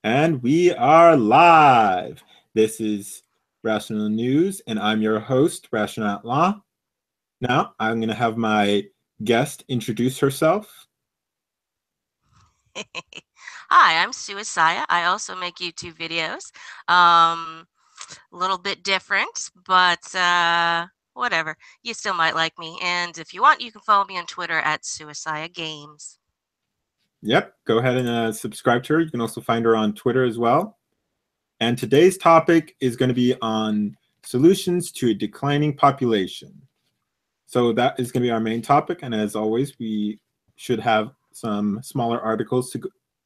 And we are live. This is Rational News, and I'm your host, Rational Law. Now, I'm going to have my guest introduce herself. Hi, I'm Suicide. I also make YouTube videos. A little bit different, but whatever. You still might like me. And if you want, you can follow me on Twitter at Suicide Games. Yep, go ahead and subscribe to her. You can also find her on Twitter as well. And today's topic is going to be on solutions to a declining population. So that is going to be our main topic. And as always, we should have some smaller articles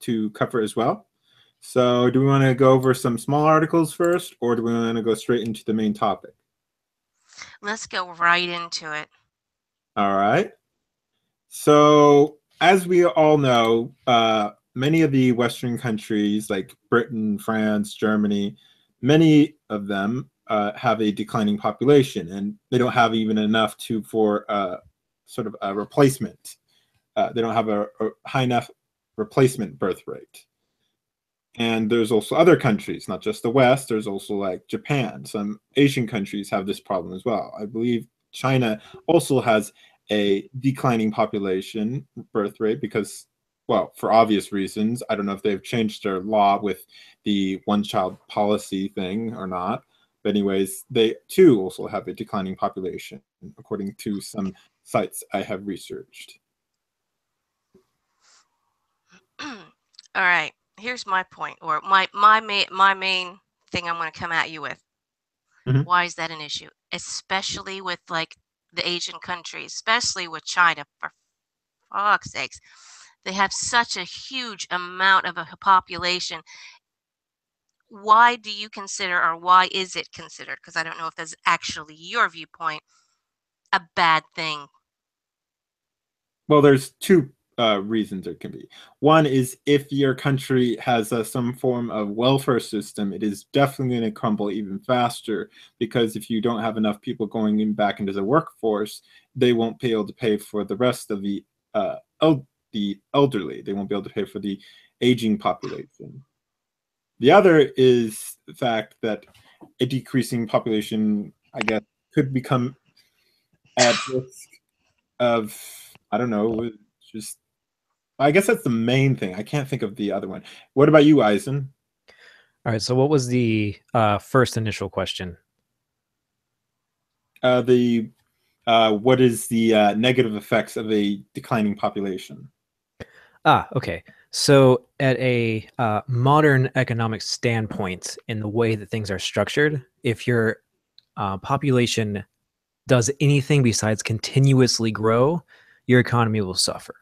to cover as well. So do we want to go over some small articles first, or do we want to go straight into the main topic? Let's go right into it. All right. So as we all know, many of the Western countries like Britain, France, Germany, many of them have a declining population, and they don't have even enough for sort of a replacement. They don't have a high enough replacement birth rate. And there's also other countries, not just the West. There's also like Japan. Some Asian countries have this problem as well. I believe China also has a declining population birth rate because, well, for obvious reasons. I don't know if they've changed their law with the one child policy thing or not. But, anyways, they too also have a declining population, according to some sites I have researched. All right. Here's my point, or my main thing I'm going to come at you with. Mhm. Why is that an issue? Especially with like the Asian countries, especially with China, for fuck's sakes. They have such a huge amount of a population. Why do you consider, or why is it considered? Because I don't know if that's actually your viewpoint, a bad thing. Well, there's two reasons it can be. One is if your country has some form of welfare system, it is definitely going to crumble even faster because if you don't have enough people going back into the workforce, they won't be able to pay for the rest of the elderly. They won't be able to pay for the aging population. The other is the fact that a decreasing population, I guess, could become at risk of, I don't know, just I guess that's the main thing. I can't think of the other one. What about you, Eisen? All right. So what was the first initial question? The What is the negative effects of a declining population? Okay. So at a modern economic standpoint, in the way that things are structured, if your population does anything besides continuously grow, your economy will suffer.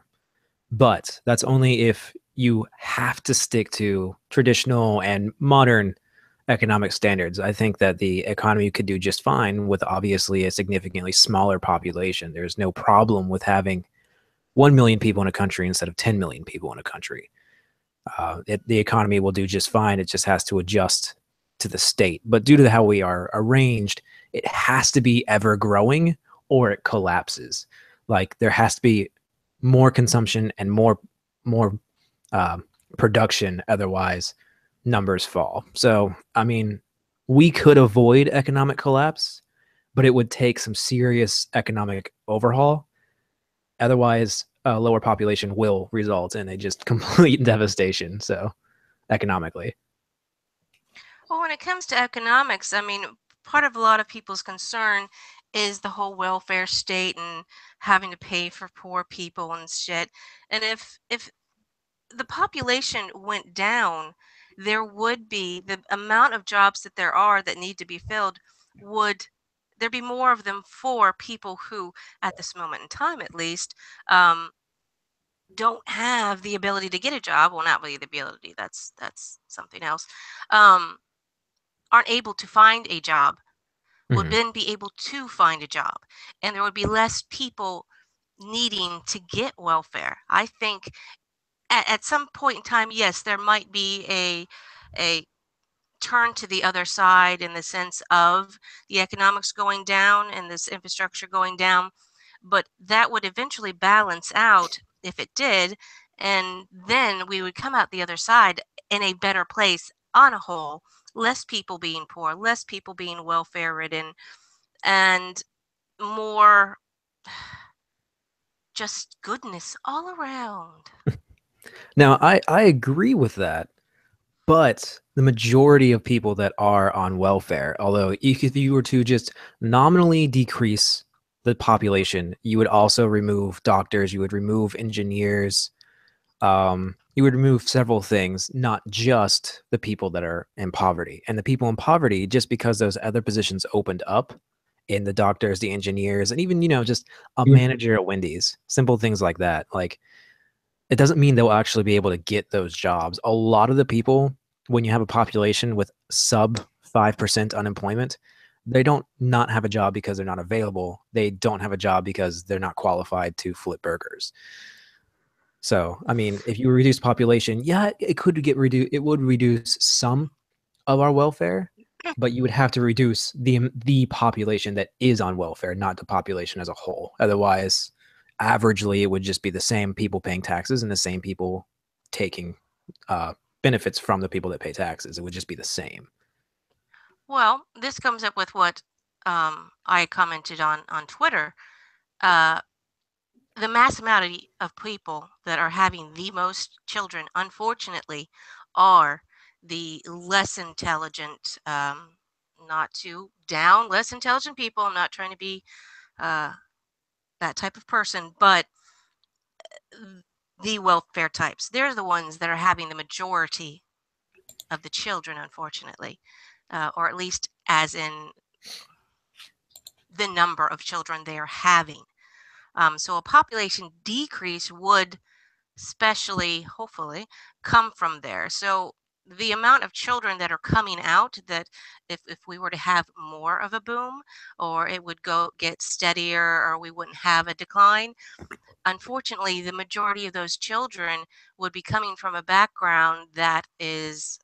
But that's only if you have to stick to traditional and modern economic standards. I think that the economy could do just fine with obviously a significantly smaller population. There's no problem with having 1 million people in a country instead of 10 million people in a country. The economy will do just fine. It just has to adjust to the state. But due to how we are arranged, it has to be ever growing or it collapses. Like there has to be more consumption and more uh, production. Otherwise, numbers fall. So, I mean, we could avoid economic collapse, but it would take some serious economic overhaul. Otherwise, a lower population will result in a just complete devastation. So, economically. Well, when it comes to economics, I mean, part of a lot of people's concern is the whole welfare state and having to pay for poor people and shit. And if the population went down, there would be the amount of jobs that there are that need to be filled, would there be more of them for people who, at this moment in time at least, um, don't have the ability to get a job. Well, not really the ability. That's something else. Um, aren't able to find a job, would Mhm. then be able to find a job, and there would be less people needing to get welfare. I think at some point in time, yes, there might be a turn to the other side in the sense of the economics going down and this infrastructure going down, but that would eventually balance out if it did, And then we would come out the other side in a better place on a whole, less people being poor, less people being welfare ridden, and more just goodness all around. Now, I agree with that, but the majority of people that are on welfare, although if you were to just nominally decrease the population, you would also remove doctors, you would remove engineers, you would remove several things, not just the people that are in poverty. And the people in poverty, just because those other positions opened up in the doctors, the engineers, and even, just a manager at Wendy's, simple things like that. Like, it doesn't mean they'll actually be able to get those jobs. A lot of the people, when you have a population with sub 5% unemployment, they don't not have a job because they're not available. They don't have a job because they're not qualified to flip burgers. So, I mean, if you reduce population, yeah, it could get reduced. It would reduce some of our welfare, but you would have to reduce the population that is on welfare, not the population as a whole. Otherwise, averagely, it would just be the same people paying taxes and the same people taking benefits from the people that pay taxes. It would just be the same. Well, this comes up with what I commented on Twitter. Uh, the mass amount of people that are having the most children, unfortunately, are the less intelligent, not too down, less intelligent people. I'm not trying to be uh, that type of person, but the welfare types. They're the ones that are having the majority of the children, unfortunately, or at least as in the number of children they are having. So a population decrease would especially, hopefully, come from there. So the amount of children that are coming out, that if we were to have more of a boom, or it would go get steadier, or we wouldn't have a decline, unfortunately the majority of those children would be coming from a background that is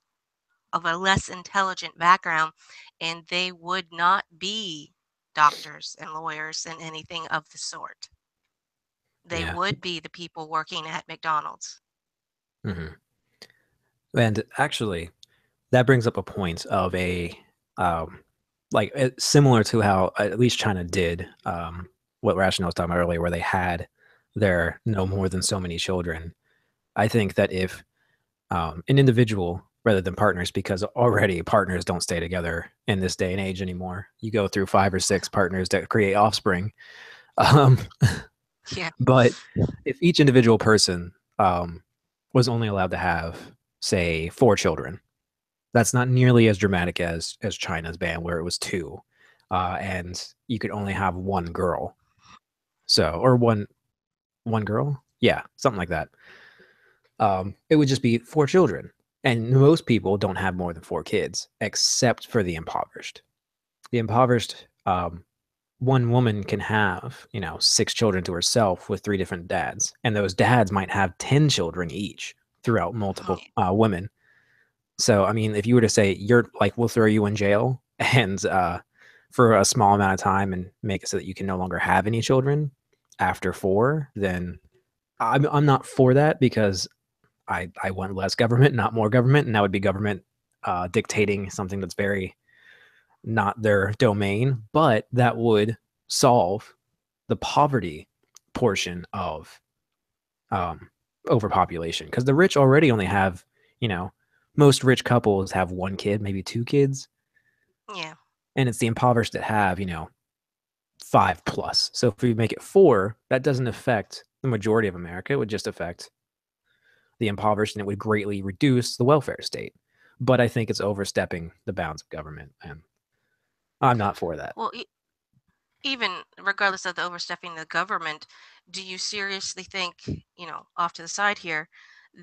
of a less intelligent background, and they would not be doctors and lawyers and anything of the sort. They Yeah. would be the people working at McDonald's. Mm-hmm. And actually, that brings up a point of similar to how at least China did what Rational was talking about earlier, where they had their no more than so many children. I think that if an individual rather than partners, because already partners don't stay together in this day and age anymore. You go through 5 or 6 partners that create offspring. Um, Yeah. but if each individual person was only allowed to have, say, 4 children, that's not nearly as dramatic as China's ban, where it was 2, and you could only have 1 girl. So, or one girl, yeah, something like that. It would just be 4 children, and most people don't have more than 4 kids, except for the impoverished. The impoverished, one woman can have 6 children to herself with 3 different dads, and those dads might have 10 children each throughout multiple women. So, I mean, if you were to say you're like, we'll throw you in jail and for a small amount of time and make it so that you can no longer have any children after 4, then I'm not for that, because I want less government, not more government, and that would be government dictating something that's very not their domain. But that would solve the poverty portion of overpopulation, because the rich already only have, most rich couples have 1 kid, maybe 2 kids. Yeah. And it's the impoverished that have, 5 plus. So if we make it 4, that doesn't affect the majority of America. It would just affect the impoverished, and it would greatly reduce the welfare state. But I think it's overstepping the bounds of government, and I'm not for that. Well, even regardless of the overstepping the government, do you seriously think, off to the side here,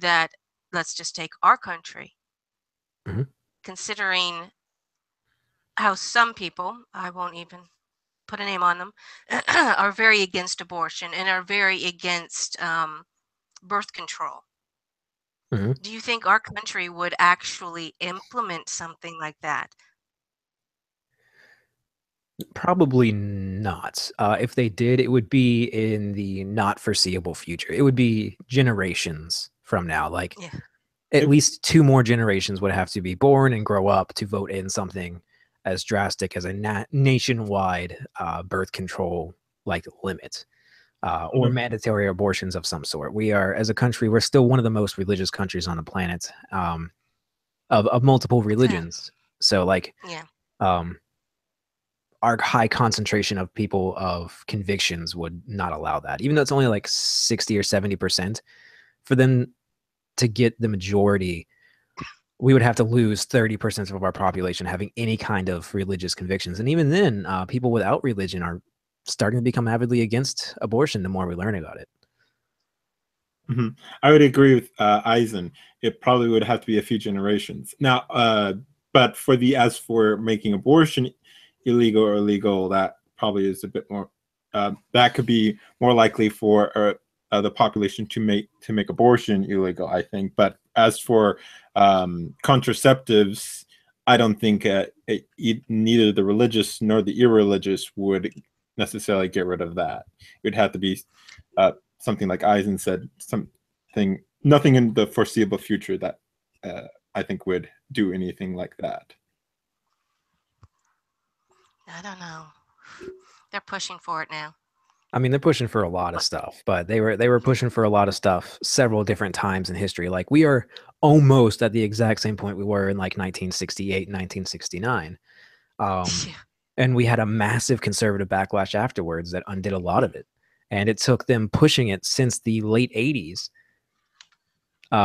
that let's just take our country, Mhm. considering how some people, I won't even put a name on them, are very against abortion and are very against birth control. Mhm. Do you think our country would actually implement something like that? Probably not. If they did, it would be in the not foreseeable future. It would be generations from now. Like Yeah. at If least 2 more generations would have to be born and grow up to vote in something as drastic as a nationwide birth control like limit or Mhm. mandatory abortions of some sort. We are, as a country, we're still one of the most religious countries on the planet, of multiple Yeah. religions. So like Yeah. um, our high concentration of people of convictions would not allow that, even though it's only like 60 or 70%. For them to get the majority, we would have to lose 30% of our population having any kind of religious convictions. And even then, people without religion are starting to become avidly against abortion the more we learn about it. Mhm. I would agree with Eisen. It probably would have to be a few generations now. But as for making abortion illegal or legal, that probably is a bit more. That could be more likely for the population to make abortion illegal, I think. But as for contraceptives, I don't think neither the religious nor the irreligious would necessarily get rid of that. It would have to be something like Eisen said, nothing in the foreseeable future that uh, I think would do anything like that. I don't know. They're pushing for it now. I mean, they're pushing for a lot of But stuff, but they were pushing for a lot of stuff several different times in history. Like we are almost at the exact same point we were in like 1968, 1969. Um, yeah. and we had a massive conservative backlash afterwards that undid a lot of it. And it took them pushing it since the late 80s,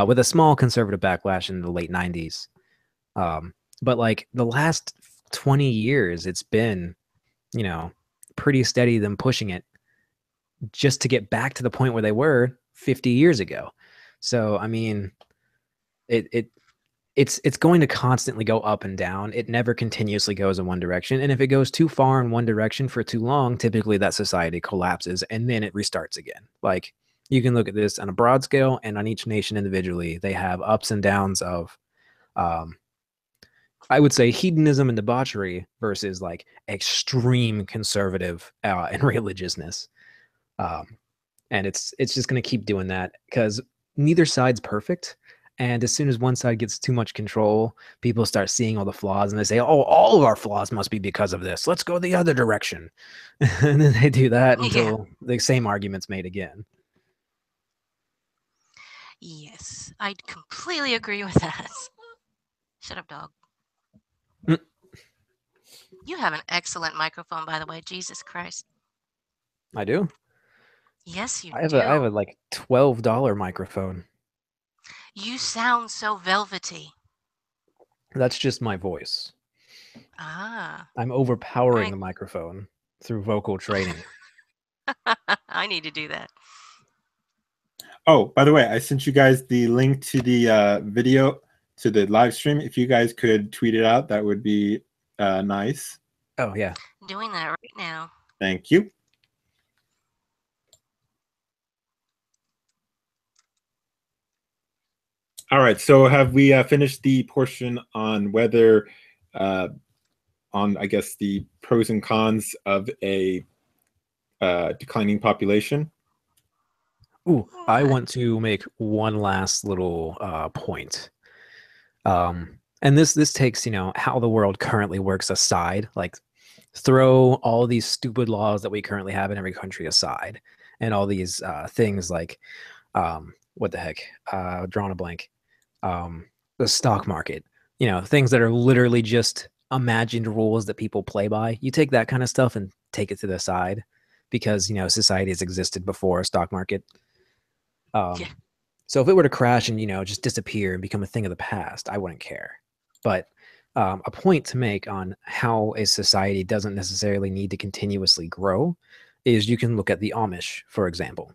with a small conservative backlash in the late 90s. But like the last 20 years, it's been, you know, pretty steady them pushing it just to get back to the point where they were 50 years ago. So, I mean, it's going to constantly go up and down. It never continuously goes in one direction. And if it goes too far in one direction for too long, typically that society collapses and then it restarts again. Like you can look at this on a broad scale and on each nation individually, they have ups and downs of um, I would say hedonism and debauchery versus like extreme conservative and religiousness. Um, and it's just going to keep doing that because neither side's perfect. And as soon as one side gets too much control, people start seeing all the flaws and they say, oh, all of our flaws must be because of this. Let's go the other direction. And then they do that Yeah. until the same argument's made again. Yes. I completely agree with that. Shut up, dog. Mm. You have an excellent microphone, by the way. Jesus Christ. I do. Yes, you I have do. a like $12 microphone. You sound so velvety. That's just my voice. Ah. I'm overpowering Right. the microphone through vocal training. I need to do that. Oh, by the way, I sent you guys the link to the video to the live stream. If you guys could tweet it out, that would be nice. Oh yeah. Doing that right now. Thank you. All right. So have we finished the portion on whether, on I guess the pros and cons of a declining population? Ooh, I want to make one last little point. And this takes, how the world currently works aside, like throw all these stupid laws that we currently have in every country aside, and all these things like what the heck, drawing a blank, the stock market, things that are literally just imagined rules that people play by. You take that kind of stuff and take it to the side because society has existed before a stock market. Yeah. So if it were to crash and just disappear and become a thing of the past, I wouldn't care. But a point to make on how a society doesn't necessarily need to continuously grow is you can look at the Amish, for example.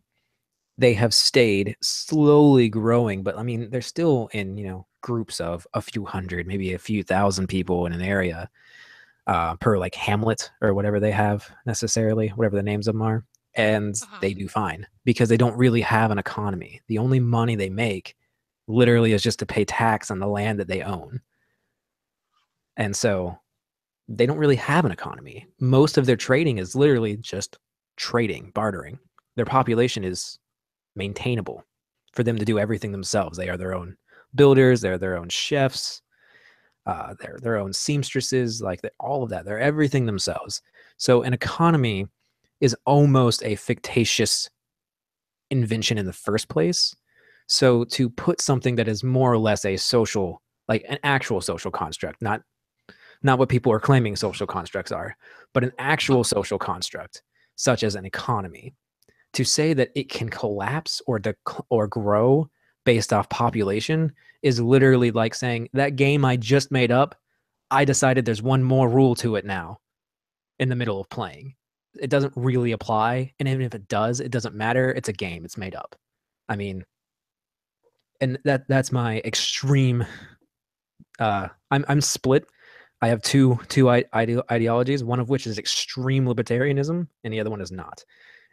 They have stayed slowly growing, but I mean, they're still in groups of a few hundred, maybe a few thousand people in an area per like hamlet or whatever they have necessarily, whatever the names of them are. And they do fine because they don't really have an economy. The only money they make literally is just to pay tax on the land that they own. And so they don't really have an economy. Most of their trading is literally just trading, bartering. Their population is maintainable for them to do everything themselves. They are their own builders, they're their own chefs, they're their own seamstresses, like all of that. They're everything themselves. So an economy is almost a fictitious invention in the first place. So to put something that is more or less a social, like an actual social construct, not what people are claiming social constructs are, but an actual social construct, such as an economy, to say that it can collapse or grow based off population is literally like saying that game I just made up, I decided there's one more rule to it now in the middle of playing. It doesn't really apply, and even if it does, it doesn't matter. It's a game. It's made up. I mean, and that's my extreme. I'm split. I have two ideologies, one of which is extreme libertarianism, and the other one is not.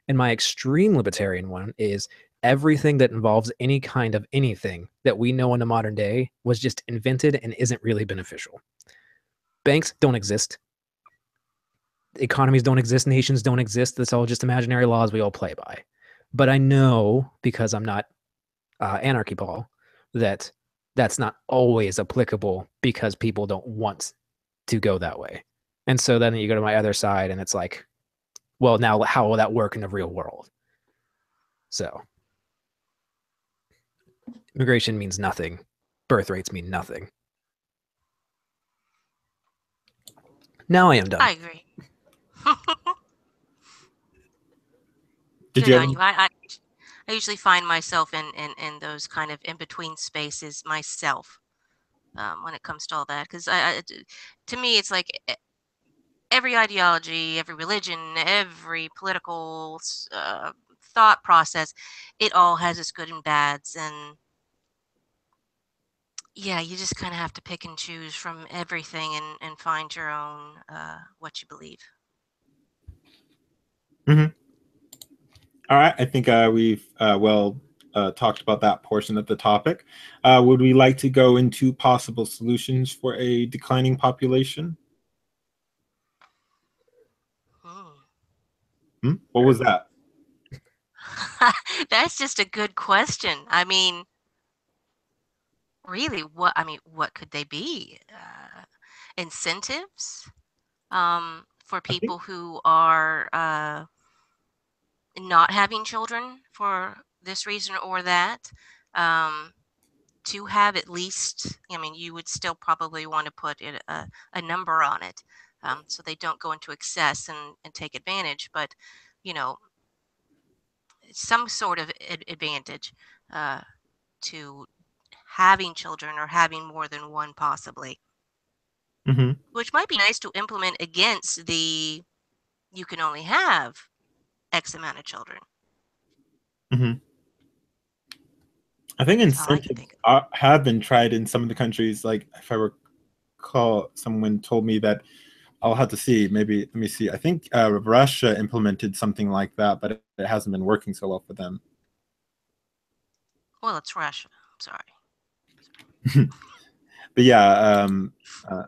And my extreme libertarian one is everything that involves any kind of anything that we know in the modern day was just invented and isn't really beneficial. Banks don't exist. Economies don't exist. Nations don't exist. That's all just imaginary laws we all play by. But I know, because I'm not anarchy ball, that that's not always applicable because people don't want to go that way. And so then you go to my other side and it's like, well, now how will that work in the real world? So immigration means nothing. Birth rates mean nothing. Now I am done. I agree. Did Good you on have you. I usually find myself in those kind of in between spaces myself, when it comes to all that, because to me it's like every ideology, every religion, every political thought process, it all has its good and bads, and yeah, you just kind of have to pick and choose from everything and find your own what you believe. Mhm. All right, I think we've talked about that portion of the topic. Would we like to go into possible solutions for a declining population? What was that? That's just a good question. I mean, really, what could they be? Incentives for I think people who are not having children for this reason or that. Um, to have at least, I mean, you would still probably want to put a number on it, so they don't go into excess and take advantage, but, you know, some sort of advantage uh, to having children or having more than one possibly, Mhm. which might be nice to implement against the you can only have X amount of children. Mhm. I think That's all I can incentives think of. have been tried in some of the countries. Like, if I recall, someone told me that I'll have to see. Maybe let me see. I think Russia implemented something like that, but it hasn't been working so well for them. Well, it's Russia. I'm sorry. But yeah, uh,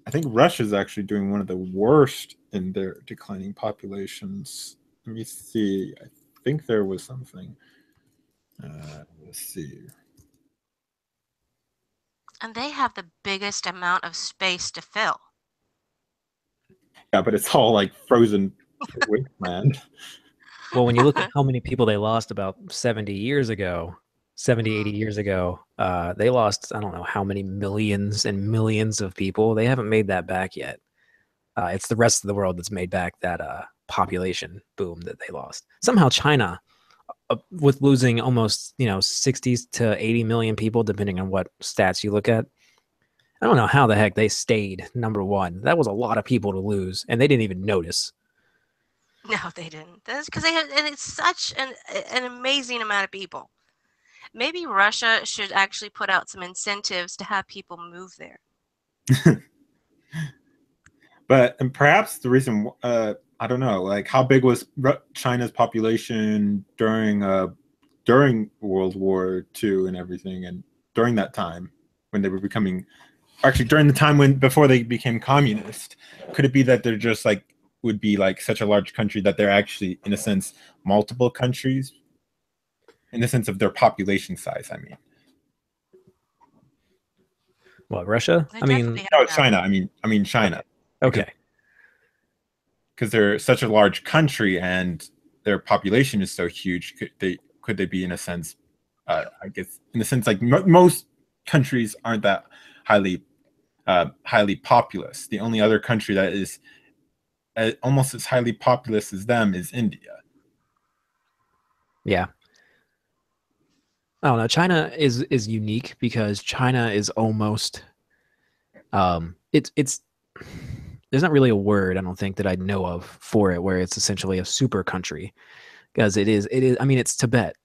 I think Russia's actually doing one of the worst in their declining populations. Let me see. I think there was something. Let's see. And they have the biggest amount of space to fill. Yeah, but it's all like frozen wasteland. Well, when you look at how many people they lost about 70 years ago, 70, 80 years ago, they lost, I don't know how many millions and millions of people. They haven't made that back yet. It's the rest of the world that's made back that population boom that they lost. Somehow China, with losing almost 60 to 80 million people, depending on what stats you look at, I don't know how the heck they stayed number one. That was a lot of people to lose, and they didn't even notice. No, they didn't. That's because they have, and it's such an amazing amount of people. Maybe Russia should actually put out some incentives to have people move there. But and perhaps the reason I don't know, like how big was China's population during World War II and everything, and during that time when they were becoming actually during the time when before they became communist, could it be that they're just like would be like such a large country that they're actually in a sense multiple countries in the sense of their population size? I mean, What, Russia? They I mean, definitely no, have that. China. I mean China. okay. Because they're such a large country and their population is so huge. Could they be in a sense? I guess in a sense, like most countries aren't that highly highly populous. The only other country that is almost as highly populous as them is India. Yeah. I don't know. China is unique because China is almost it's there's not really a word I don't think that I know of for it where it's essentially a super country because it is I mean it's Tibet.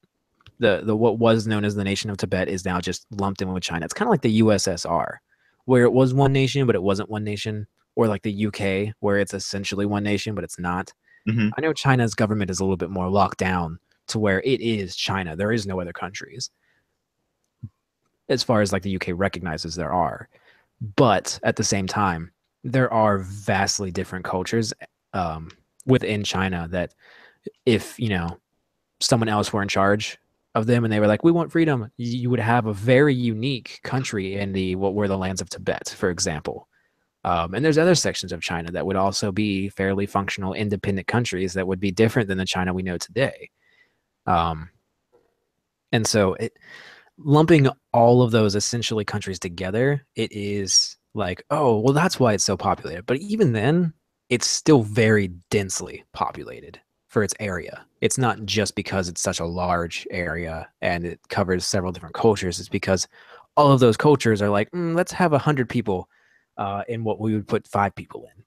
The what was known as the nation of Tibet is now just lumped in with China. It's kind of like the USSR where it was one nation but it wasn't one nation, or like the UK where it's essentially one nation but it's not. Mm-hmm. I know China's government is a little bit more locked down to where it is China. There is no other countries as far as like the UK recognizes there are. But at the same time, there are vastly different cultures um, within China that if, someone else were in charge of them and they were like, we want freedom, you would have a very unique country in what were the lands of Tibet, for example. And there's other sections of China that would also be fairly functional, independent countries that would be different than the China we know today. Um, and so lumping all of those essentially countries together, it is like, oh, well, that's why it's so populated. But even then, it's still very densely populated for its area. It's not just because it's such a large area and it covers several different cultures. It's because all of those cultures are like, let's have 100 people in what we would put 5 people in.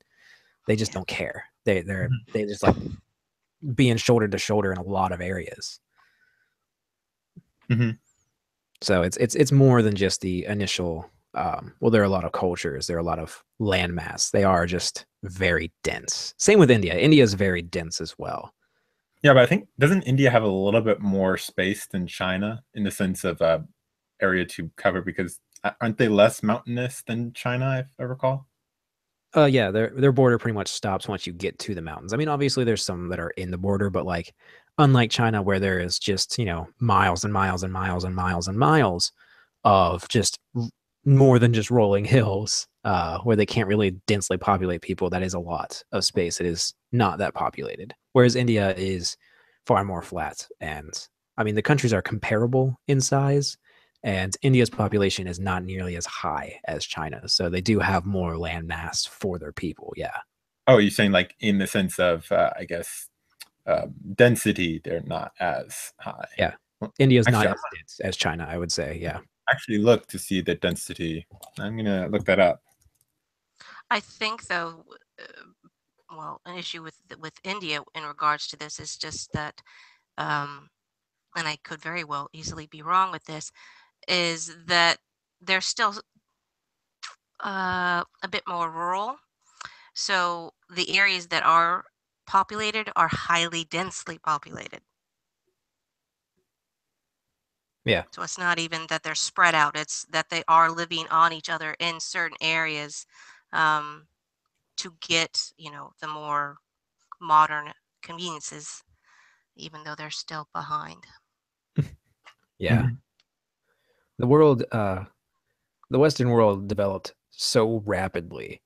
They just don't care. They just like being shoulder to shoulder in a lot of areas. Mm-hmm. So it's more than just the initial. Well, there are a lot of cultures. There are a lot of landmass. They are just very dense. Same with India. India is very dense as well. Yeah, but I think doesn't India have a little bit more space than China in the sense of area to cover? Because aren't they less mountainous than China, if I recall? Yeah, their border pretty much stops once you get to the mountains. I mean, obviously there's some that are in the border, but like unlike China where there is just, miles and miles and miles and miles and miles of just more than just rolling hills, where they can't really densely populate people. That is a lot of space. It is not that populated. Whereas India is far more flat. And I mean, the countries are comparable in size, and India's population is not nearly as high as China's. So they do have more land mass for their people. Yeah. Oh, you're saying like in the sense of I guess density, they're not as high. Yeah. India's not Actually, as dense as China, I would say. Yeah. actually look to see the density. I'm gonna look that up. I think though, well, an issue with India in regards to this is just that, um, and I could very well easily be wrong with this, is that they're still a bit more rural. So the areas that are populated are highly densely populated. Yeah. So it's not even that they're spread out, it's that they are living on each other in certain areas, um, to get, the more modern conveniences, even though they're still behind. Yeah. Mhm. The world, the Western world developed so rapidly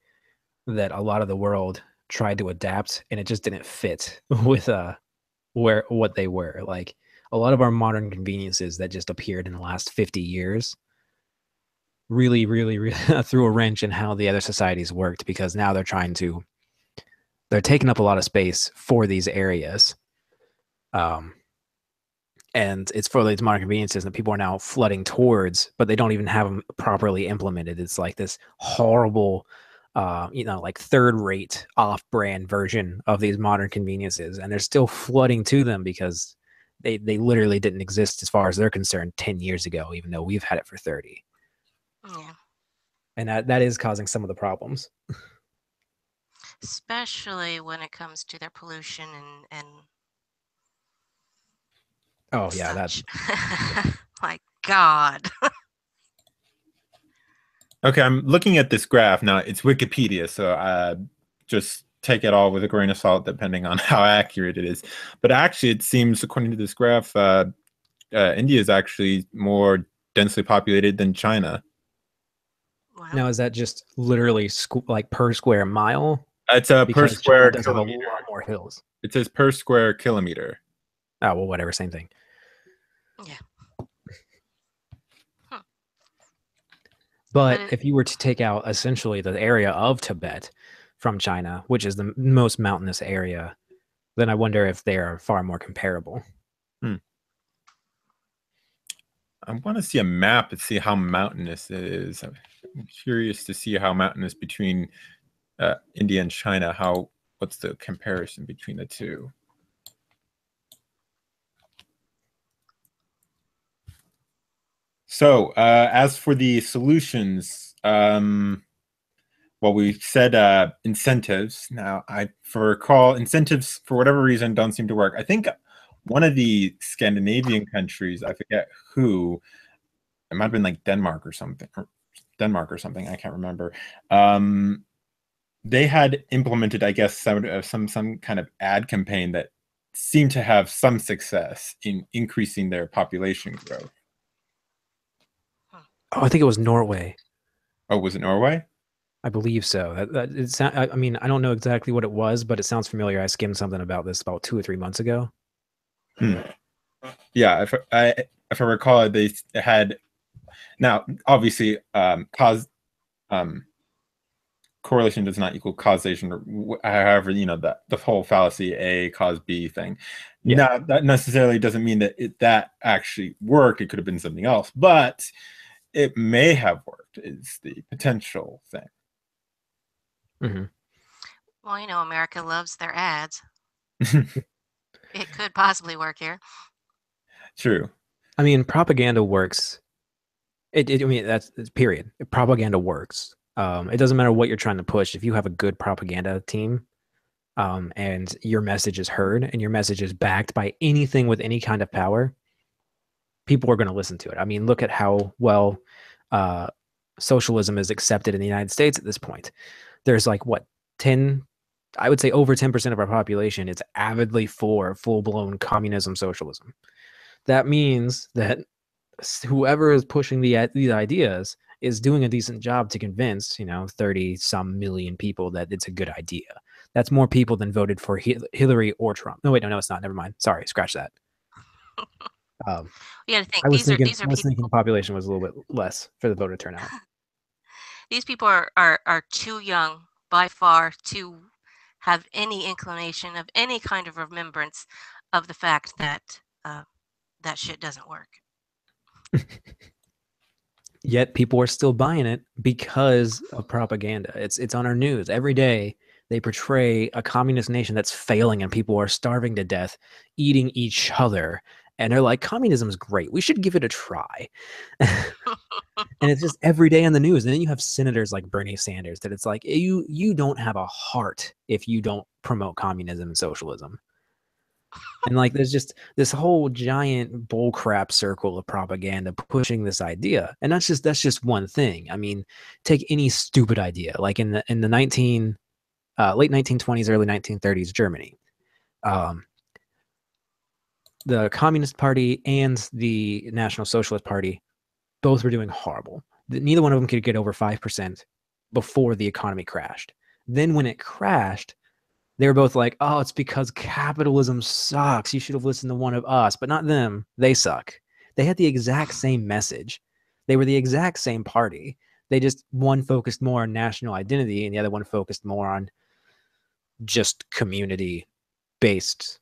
that a lot of the world tried to adapt and it just didn't fit with where what they were. Like a lot of our modern conveniences that just appeared in the last 50 years really, really, really threw a wrench in how the other societies worked, because now they're taking up a lot of space for these areas. Um, and it's for these modern conveniences that people are now flooding towards, but they don't even have them properly implemented. It's like this horrible, like third-rate off-brand version of these modern conveniences, and they're still flooding to them because they literally didn't exist as far as they're concerned 10 years ago, even though we've had it for 30. Yeah. And that is causing some of the problems. Especially when it comes to their pollution and Oh yeah, that such. My God. Okay, I'm looking at this graph now. It's Wikipedia, so just take it all with a grain of salt, depending on how accurate it is. But actually, it seems, according to this graph, India is actually more densely populated than China. Wow. Now, is that just literally like per square mile? It's a per Because square China does have a kilometer. lot more hills. It says per square kilometer. Oh, well, whatever, same thing. Yeah. But if you were to take out essentially the area of Tibet from China, which is the most mountainous area, then I wonder if they are far more comparable. I want to see a map and see how mountainous it is. I'm curious to see how mountainous between India and China. What's the comparison between the two? So as for the solutions, well, we said incentives. Now, recall, incentives for whatever reason don't seem to work. I think one of the Scandinavian countries, I forget who, it might have been like Denmark or something. I can't remember. They had implemented, I guess, some kind of ad campaign that seemed to have some success in increasing their population growth. Oh, I think it was Norway. Oh, was it Norway? I believe so. I mean, I don't know exactly what it was, but it sounds familiar. I skimmed something about this about 2 or 3 months ago. Yeah, if I recall, they had. Now, obviously, correlation does not equal causation, or however, the whole fallacy A cause B thing. Yeah. Now, that necessarily doesn't mean that that actually worked. It could have been something else, but it may have worked is the potential thing. Mm-hmm. Well, America loves their ads. It could possibly work here. True. I mean, propaganda works. I mean, that's period. Propaganda works. It doesn't matter what you're trying to push. If you have a good propaganda team, and your message is heard and your message is backed by anything with any kind of power, people are going to listen to it. I mean, look at how well socialism is accepted in the United States at this point. There's like I would say over 10% of our population is avidly for full-blown communism, socialism. That means that whoever is pushing these ideas is doing a decent job to convince, 30 some million people that it's a good idea. That's more people than voted for Hillary or Trump. No, wait, no, it's not. Never mind. Sorry, scratch that. You got to think I was thinking people, the population was a little bit less for the voter turnout. These people are too young by far to have any inclination of any kind of remembrance of the fact that that shit doesn't work. Yet people are still buying it because of propaganda. It's on our news every day. They portray a communist nation that's failing and people are starving to death, eating each other. And they're like, communism's great. We should give it a try. And it's just every day on the news. And then you have senators like Bernie Sanders that it's like, you don't have a heart if you don't promote communism and socialism. And like, there's just this whole giant bullcrap circle of propaganda pushing this idea. And that's just one thing. I mean, take any stupid idea, like in the late 1920s, early 1930s, Germany. The Communist Party and the National Socialist Party both were doing horrible. Neither one of them could get over 5% before the economy crashed. Then when it crashed, they were both like, oh, it's because capitalism sucks. You should have listened to one of us, but not them. They suck. They had the exact same message. They were the exact same party. They just, one focused more on national identity and the other one focused more on just community-based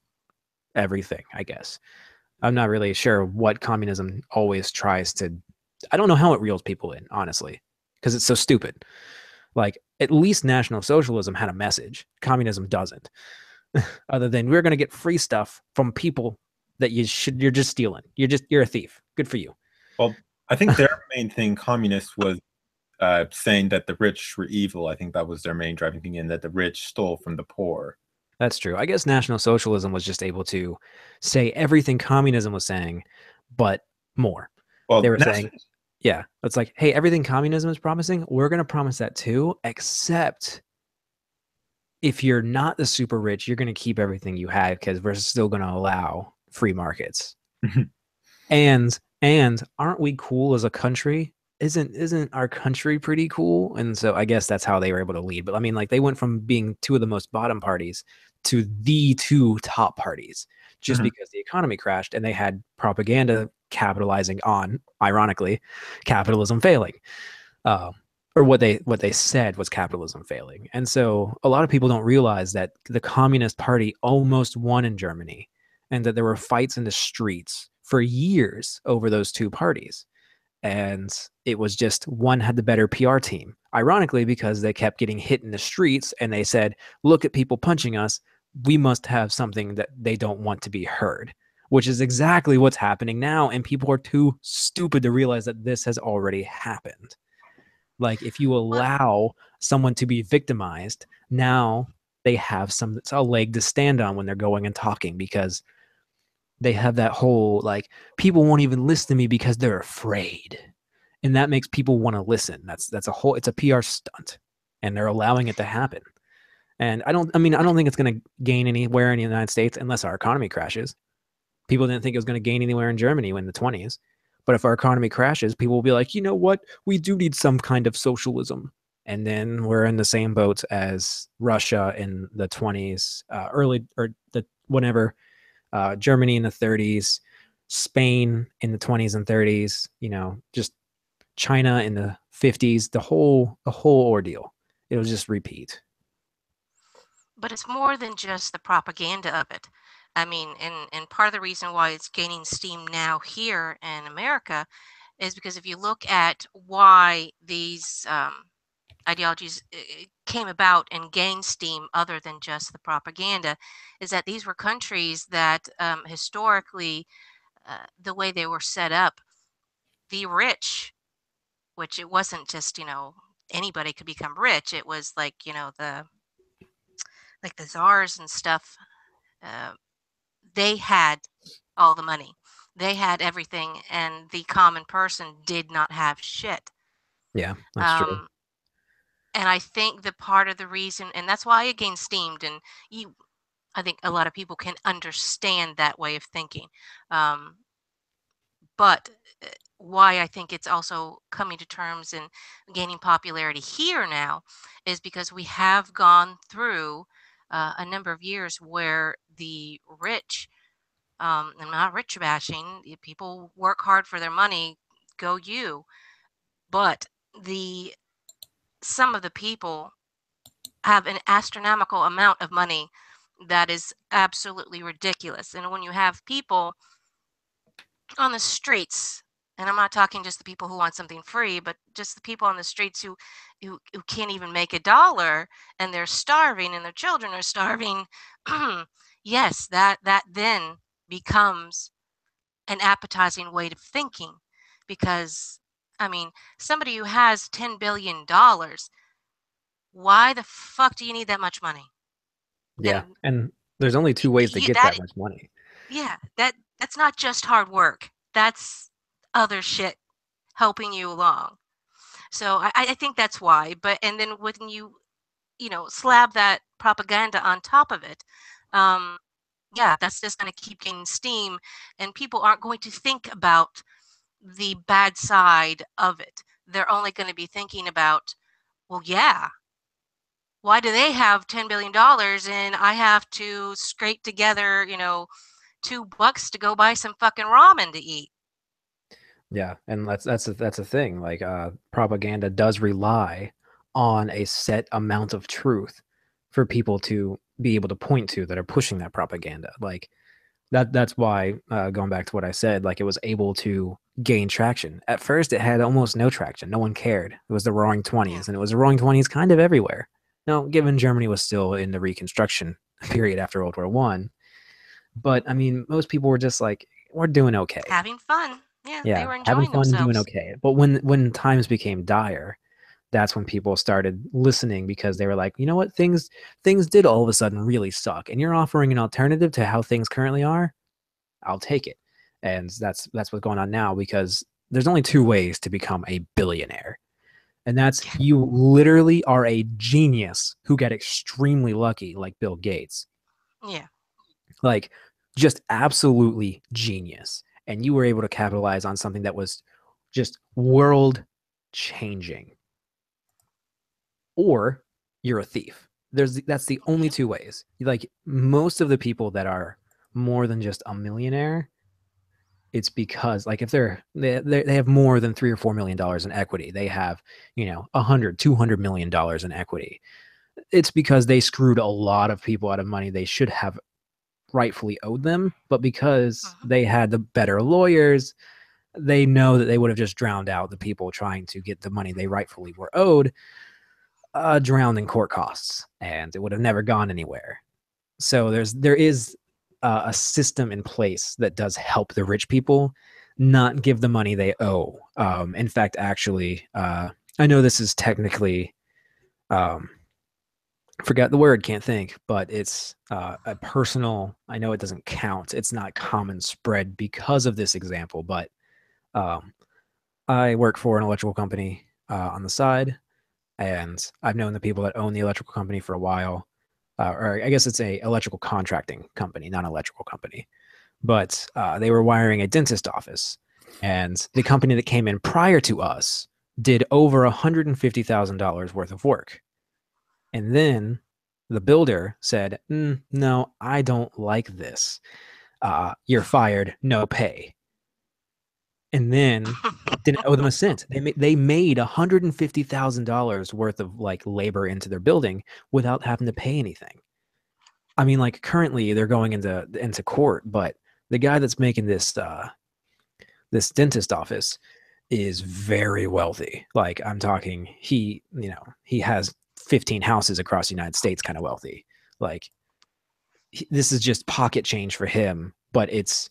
everything, I guess. I'm not really sure what communism always tries to... I don't know how it reels people in, honestly, because it's so stupid. Like, at least National Socialism had a message. Communism doesn't. Other than, we're going to get free stuff from people that you're just stealing. You're a thief. Good for you. Well, I think their main thing, communists, was saying that the rich were evil. I think that was their main driving thing, and that the rich stole from the poor. That's true. I guess National Socialism was just able to say everything communism was saying, but more. Well, they were saying Yeah, it's like, hey, everything communism is promising, we're going to promise that too, except if you're not the super rich, you're going to keep everything you had because we're still going to allow free markets. And aren't we cool as a country? Isn't our country pretty cool? And so I guess that's how they were able to lead. But I mean, like, they went from being two of the most bottom parties to the two top parties just because the economy crashed and they had propaganda capitalizing on, ironically, capitalism failing. Or what they said was capitalism failing. And so a lot of people don't realize that the Communist Party almost won in Germany and that there were fights in the streets for years over those two parties. And it was just one had the better PR team, ironically, because they kept getting hit in the streets and they said, look at people punching us. We must have something that they don't want to be heard, which is exactly what's happening now. And people are too stupid to realize that this has already happened. Like, if you allow someone to be victimized, now they have a leg to stand on when they're going and talking, because they have that whole, like, people won't even listen to me because they're afraid. And that makes people want to listen. It's a PR stunt, and they're allowing it to happen. And I don't think it's going to gain anywhere in the United States unless our economy crashes. People didn't think it was going to gain anywhere in Germany in the 20s. But if our economy crashes, people will be like, you know what? We do need some kind of socialism. And then we're in the same boat as Russia in the 20s, Germany in the 30s, Spain in the 20s and 30s, just China in the 50s, the whole ordeal. It'll just repeat. But it's more than just the propaganda of it. I mean, and part of the reason why it's gaining steam now here in America is because if you look at why these ideologies came about and gained steam other than just the propaganda, is that these were countries that historically, the way they were set up, the rich, which it wasn't just, anybody could become rich. It was like, the czars and stuff. Uh, they had all the money. They had everything, and the common person did not have shit. Yeah, that's true. And I think the part of the reason, and that's why it gained steamed, and I think a lot of people can understand that way of thinking. But why I think it's also coming to terms and gaining popularity here now is because we have gone through a number of years where the rich, I'm not rich bashing. People work hard for their money. Go you. But some of the people have an astronomical amount of money that is absolutely ridiculous. And when you have people on the streets, and I'm not talking just the people who want something free, but just the people on the streets who can't even make $1 and they're starving and their children are starving. Yes, that then becomes an appetizing way of thinking, because I mean, somebody who has $10 billion, why the fuck do you need that much money? Yeah, and there's only two ways to get that much money. Yeah, that's not just hard work. That's other shit helping you along. So I think that's why. But and then when you slab that propaganda on top of it, yeah, that's just going to keep gaining steam, and people aren't going to think about the bad side of it. They're only going to be thinking about, well, yeah, why do they have $10 billion and I have to scrape together, $2 to go buy some fucking ramen to eat? Yeah, and that's a thing. Like, propaganda does rely on a set amount of truth for people to be able to point to that are pushing that propaganda. Like, that's why, going back to what I said, like, it was able to gain traction. At first, it had almost no traction. No one cared. It was the Roaring '20s, and it was the Roaring '20s kind of everywhere. Now, given Germany was still in the Reconstruction period after World War One, but I mean, most people were just like, we're doing okay. Having fun. Yeah, Yeah, they were enjoying having fun, themselves. doing okay. But when times became dire, that's when people started listening, because they were like, you know what, things did all of a sudden really suck, and you're offering an alternative to how things currently are. I'll take it. And that's what's going on now, because there's only two ways to become a billionaire. And that's you literally are a genius who got extremely lucky, like Bill Gates. Yeah. Like, just absolutely genius. And you were able to capitalize on something that was just world changing. Or you're a thief. That's the only two ways. Like, most of the people that are more than just a millionaire, it's because, like, if they have more than $3 or $4 million in equity, they have, $100-200 million in equity. It's because they screwed a lot of people out of money they should have rightfully owed them, but because they had the better lawyers, they know that they would have just drowned out the people trying to get the money they rightfully were owed, drowned in court costs, and it would have never gone anywhere. So there is a system in place that does help the rich people not give the money they owe. In fact, actually, I know this is technically, forgot the word, can't think, but it's a personal, I know it doesn't count. It's not common spread because of this example, but I work for an electrical company on the side, and I've known the people that own the electrical company for a while. Or I guess it's a electrical contracting company, not an electrical company. But they were wiring a dentist office. And the company that came in prior to us did over $150,000 worth of work. And then the builder said, no, I don't like this. You're fired, no pay. And then didn't owe them a cent. They made $150,000 worth of like labor into their building without having to pay anything. I mean, like, currently they're going into court, but the guy that's making this this dentist office is very wealthy. Like, I'm talking, he has 15 houses across the United States, kind of wealthy. Like, this is just pocket change for him, but it's,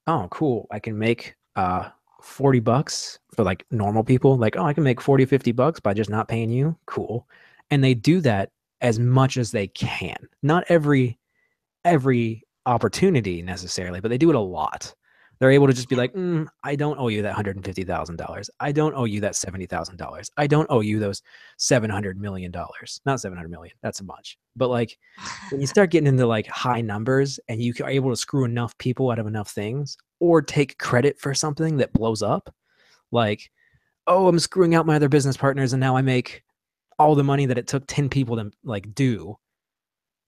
oh, cool, I can make $40 for like normal people. Like, oh, I can make $40-50 by just not paying you. Cool. And they do that as much as they can. Not every opportunity necessarily, but they do it a lot. They're able to just be like, I don't owe you that $150,000. I don't owe you that $70,000. I don't owe you those $700 million. Not 700 million. That's a bunch. But like, when you start getting into like high numbers and you are able to screw enough people out of enough things, or take credit for something that blows up, like, oh, I'm screwing out my other business partners and now I make all the money that it took 10 people to like do,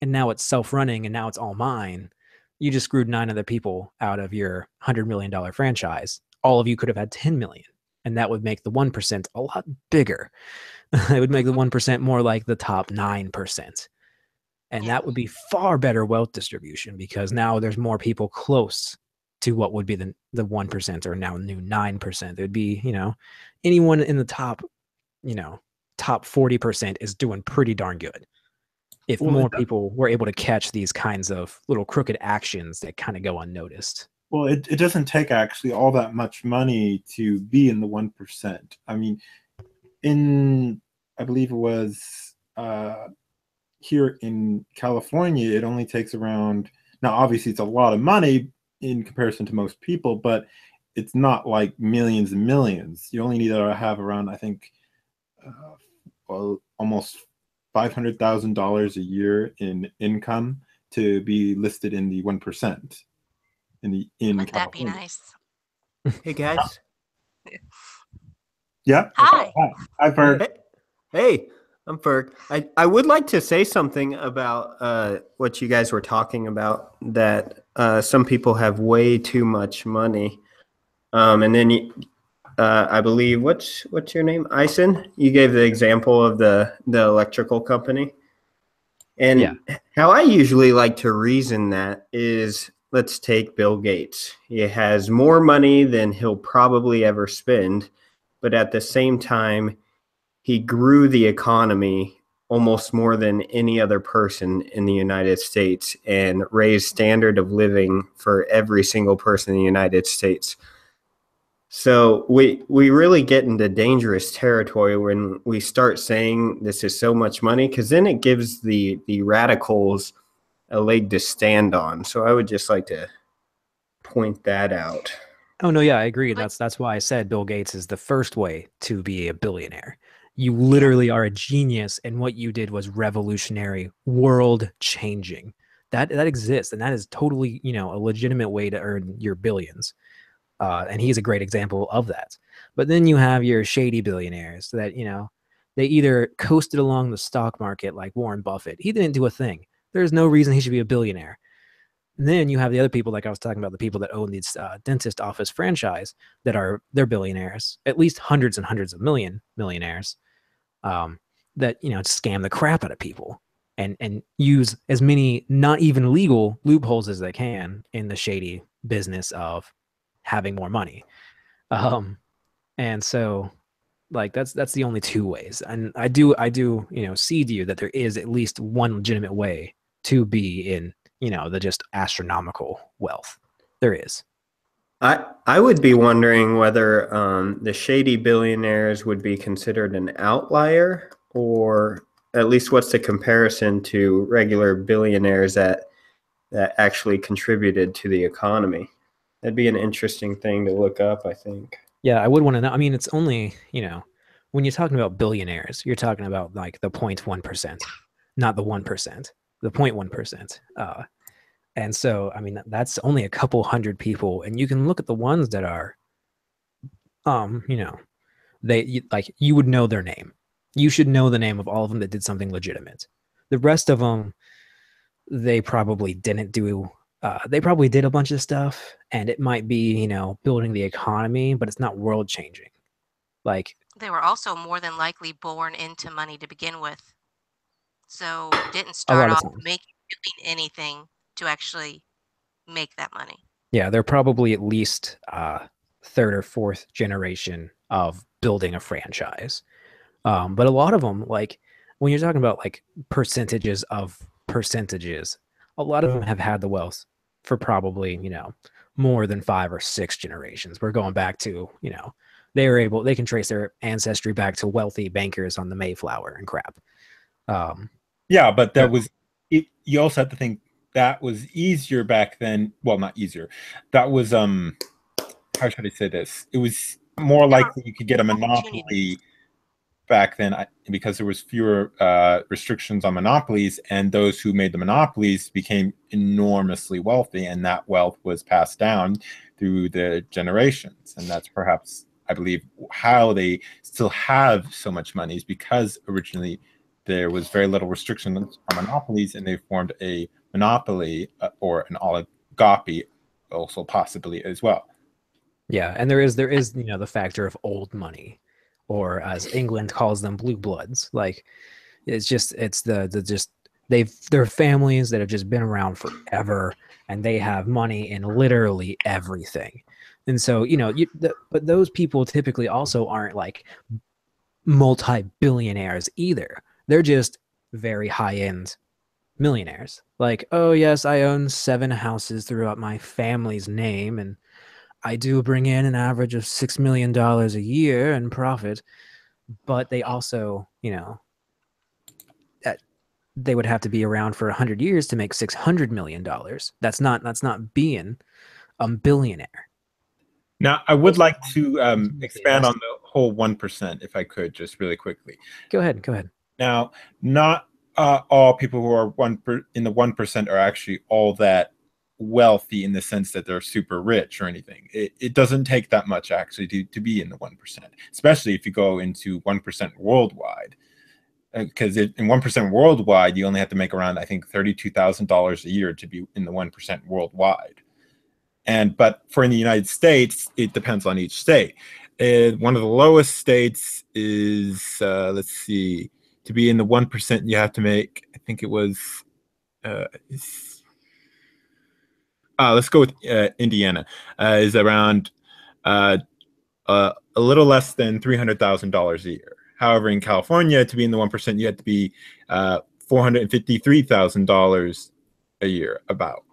and now it's self-running and now it's all mine. You just screwed 9 other people out of your $100 million franchise. All of you could have had 10 million, and that would make the 1% a lot bigger. It would make the 1% more like the top 9. And that would be far better wealth distribution, because now there's more people close to what would be the 1% or now new 9%. There'd be, anyone in the top 40% is doing pretty darn good. If more people were able to catch these kinds of little crooked actions that kind of go unnoticed. Well, it doesn't take actually all that much money to be in the 1%. I mean, I believe it was here in California, it only takes around, now obviously it's a lot of money in comparison to most people, but it's not like millions and millions. You only need to have around, I think, almost $500,000 a year in income to be listed in the 1% in Wouldn't that California. be nice? Hey guys. Yeah. Hi. Hi, Ferg. Hey, I'm Ferg. I would like to say something about what you guys were talking about, that some people have way too much money, and then I believe what's your name, Ison? You gave the example of the electrical company, and how I usually like to reason that is, let's take Bill Gates. He has more money than he'll probably ever spend, but at the same time, he grew the economy almost more than any other person in the United States and raised standard of living for every single person in the United States. So we really get into dangerous territory when we start saying this is so much money, because then it gives the radicals a leg to stand on. So I would just like to point that out. Oh no, yeah, I agree. But That's why I said Bill Gates is the first way to be a billionaire. You yeah, literally are a genius, and what you did was revolutionary, world changing. That exists, and that is totally, a legitimate way to earn your billions. And he's a great example of that. But then you have your shady billionaires that, they either coasted along the stock market like Warren Buffett. He didn't do a thing. There's no reason he should be a billionaire. And then you have the other people, like I was talking about, the people that own these dentist office franchise they're billionaires, at least hundreds and hundreds of millionaires, um, that scam the crap out of people and use as many not even legal loopholes as they can in the shady business of having more money. Um, and so like that's the only two ways. And I do see to you that there is at least one legitimate way to be in the just astronomical wealth. There is. I would be wondering whether the shady billionaires would be considered an outlier, or at least what's the comparison to regular billionaires that actually contributed to the economy. That'd be an interesting thing to look up, I think. Yeah, I would want to know. I mean, it's only, when you're talking about billionaires, you're talking about like the 0.1%, not the 1%, the 0.1%. And so, I mean, that's only a couple hundred people. And you can look at the ones that are, you would know their name. You should know the name of all of them that did something legitimate. The rest of them, they probably didn't do. They probably did a bunch of stuff, and it might be, building the economy, but it's not world changing. Like they were also more than likely born into money to begin with. So didn't a start lot of off times. doing anything to actually make that money. Yeah, they're probably at least third or fourth generation of building a franchise. But a lot of them, like when you're talking about like percentages of percentages, a lot of them have had the wealth for probably, more than 5 or 6 generations. We're going back to, they can trace their ancestry back to wealthy bankers on the Mayflower and crap. Yeah, but that But- was it. You also have to think that was easier back then. Well, not easier. That was how should I say this? It was more likely you could get a monopoly back then because there was fewer restrictions on monopolies, and those who made the monopolies became enormously wealthy, and that wealth was passed down through the generations. And that's perhaps, I believe, how they still have so much money, is because originally there was very little restriction on monopolies, and they formed a monopoly or an oligopoly also possibly as well. Yeah, and there is the factor of old money, or as England calls them, blue bloods. Like it's they're families that have just been around forever, and they have money in literally everything. And so but those people typically also aren't like multi-billionaires either. They're just very high-end millionaires. Like, oh yes, I own 7 houses throughout my family's name, and I do bring in an average of $6 million a year in profit. But they also, that they would have to be around for 100 years to make $600 million. That's not being a billionaire. Now, I would like to expand on the whole 1%, if I could, just really quickly. Go ahead. Now, not all people who are in the 1% are actually all that wealthy in the sense that they're super rich or anything. It doesn't take that much actually to be in the 1%, especially if you go into 1% worldwide. Because in 1% worldwide, you only have to make around, I think, $32,000 a year to be in the 1% worldwide. But for in the United States, it depends on each state. One of the lowest states is, let's see, to be in the 1%, you have to make, I think it was, let's go with Indiana, is around a little less than $300,000 a year. However, in California, to be in the 1%, you have to be $453,000 a year, about.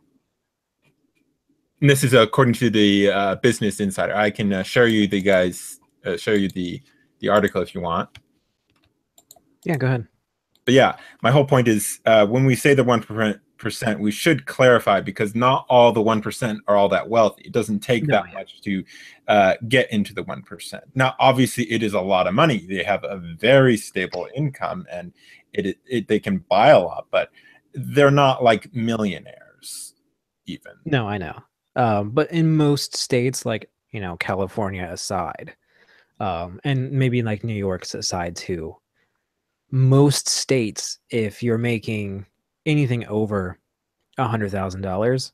And this is according to the Business Insider. I can show you the article if you want. Yeah, go ahead. But yeah, my whole point is when we say the 1%, 1%, we should clarify, because not all the 1% are all that wealthy. It doesn't take No, that yeah. much to get into the 1%. Now, obviously, it is a lot of money. They have a very stable income, and they can buy a lot, but they're not like millionaires even. No, I know. But in most states, like, California aside, and maybe like New York's aside too, most states, if you're making anything over $100,000,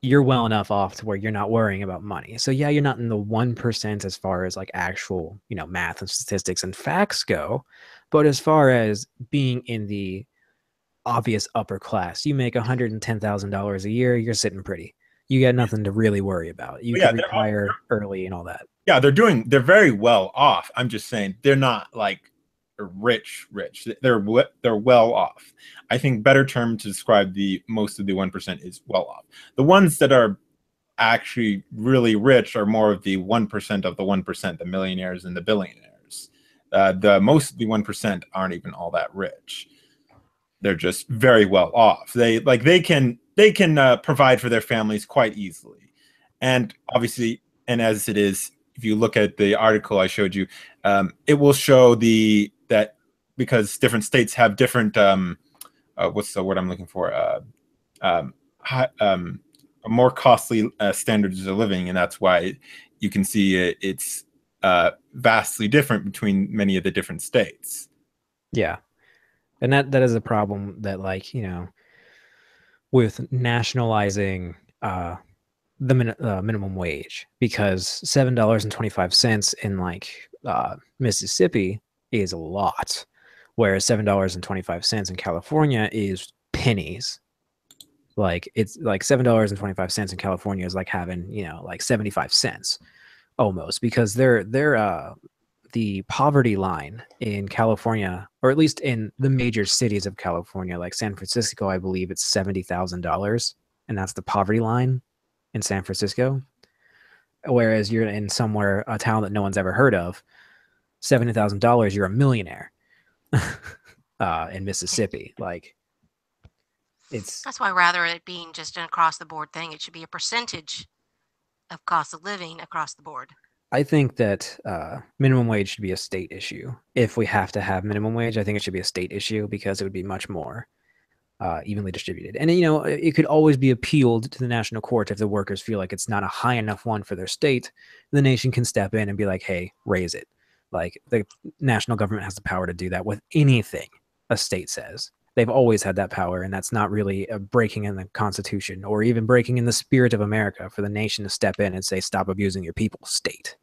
you're well enough off to where you're not worrying about money. So yeah, you're not in the 1% as far as like actual, math and statistics and facts go, but as far as being in the obvious upper class, you make $110,000 a year, you're sitting pretty. You got nothing to really worry about. You can retire early and all that. Yeah, they're very well off. I'm just saying they're not like rich. They're well off. I think better term to describe the most of the 1% is well off. The ones that are actually really rich are more of the 1% of the 1%, the millionaires and the billionaires. The most of the 1% aren't even all that rich. They're just very well off. They can provide for their families quite easily, and obviously, and as it is, if you look at the article I showed you, it will show that because different states have different what's the word I'm looking for, more costly standards of living, and that's why you can see it's vastly different between many of the different states. Yeah, and that is a problem that, like, with nationalizing the minimum wage, because $7.25 in like Mississippi is a lot, whereas $7.25 in California is pennies. Like, it's like $7.25 in California is like having, like 75 cents almost, because they're the poverty line in California, or at least in the major cities of California, like San Francisco, I believe it's $70,000, and that's the poverty line in San Francisco. Whereas you're in a town that no one's ever heard of, $70,000, you're a millionaire. In Mississippi, like, That's why, rather it being just an across the board thing, it should be a percentage of cost of living across the board. I think that minimum wage should be a state issue. If we have to have minimum wage, I think it should be a state issue, because it would be much more evenly distributed. And, it could always be appealed to the national court if the workers feel like it's not a high enough one for their state. The nation can step in and be like, hey, raise it. Like, the national government has the power to do that with anything a state says. They've always had that power, and that's not really a breaking in the Constitution or even breaking in the spirit of America for the nation to step in and say, stop abusing your people, state.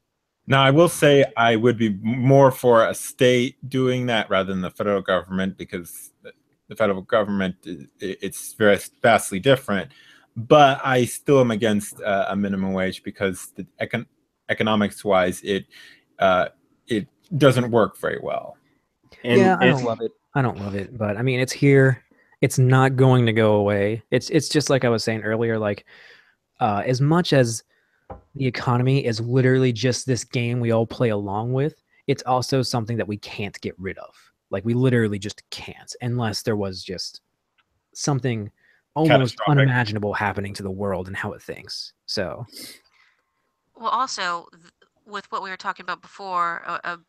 Now, I will say I would be more for a state doing that rather than the federal government, because the federal government, it's very vastly different. But I still am against a minimum wage, because the economics-wise, it doesn't work very well. And I don't love it. I don't love it, but I mean, it's here. It's not going to go away. It's just like I was saying earlier, like, as much as the economy is literally just this game we all play along with, it's also something that we can't get rid of. Like, we literally just can't, unless there was just something almost unimaginable happening to the world and how it thinks. So, well, also with what we were talking about before,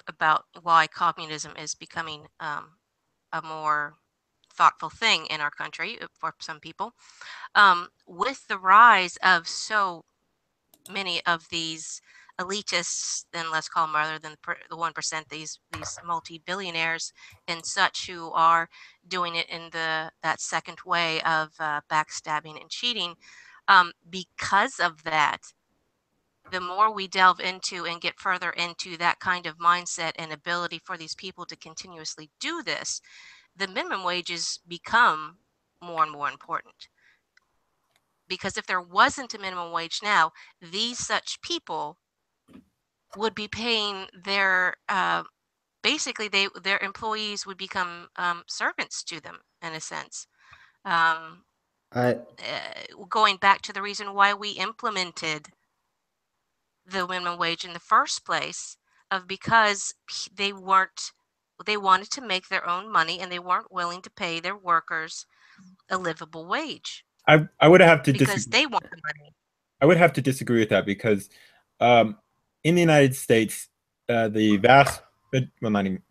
about why communism is becoming a more thoughtful thing in our country for some people, with the rise of so many of these elitists, and let's call them, rather than the 1%, these multi-billionaires and such, who are doing it in that second way of backstabbing and cheating. Because of that, the more we delve into and get further into that kind of mindset and ability for these people to continuously do this, the minimum wages become more and more important. Because if there wasn't a minimum wage now, these such people would be paying their basically their employees would become servants to them, in a sense. Going back to the reason why we implemented the minimum wage in the first place, because they wanted to make their own money, and they weren't willing to pay their workers a livable wage I would have to because disagree. they want the money. I would have to disagree with that because in the United States, the vast, well, not even,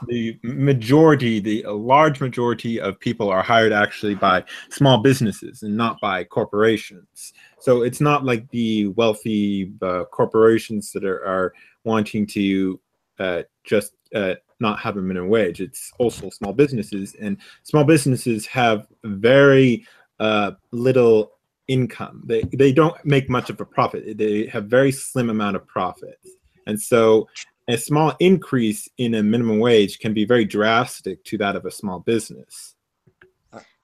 the majority, the large majority of people are hired actually by small businesses and not by corporations. So it's not like the wealthy corporations that are wanting to just not have a minimum wage. It's also small businesses, and small businesses have very little income. They don't make much of a profit. They have very slim amount of profits, and so a small increase in a minimum wage can be very drastic to that of a small business.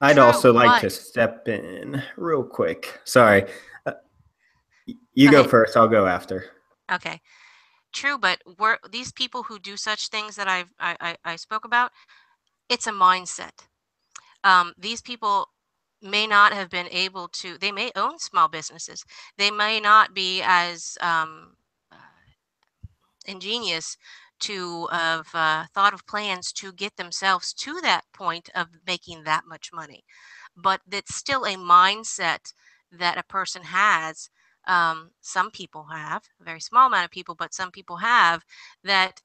I'd True, also like but to step in real quick. Sorry. You go ahead. first. I'll go after. Okay, true, but these people who do such things that I spoke about, it's a mindset. These people may not have been able to, they may own small businesses. They may not be as ingenious to have thought of plans to get themselves to that point of making that much money. But it's still a mindset that a person has. Some people have, a very small amount of people, but some people have that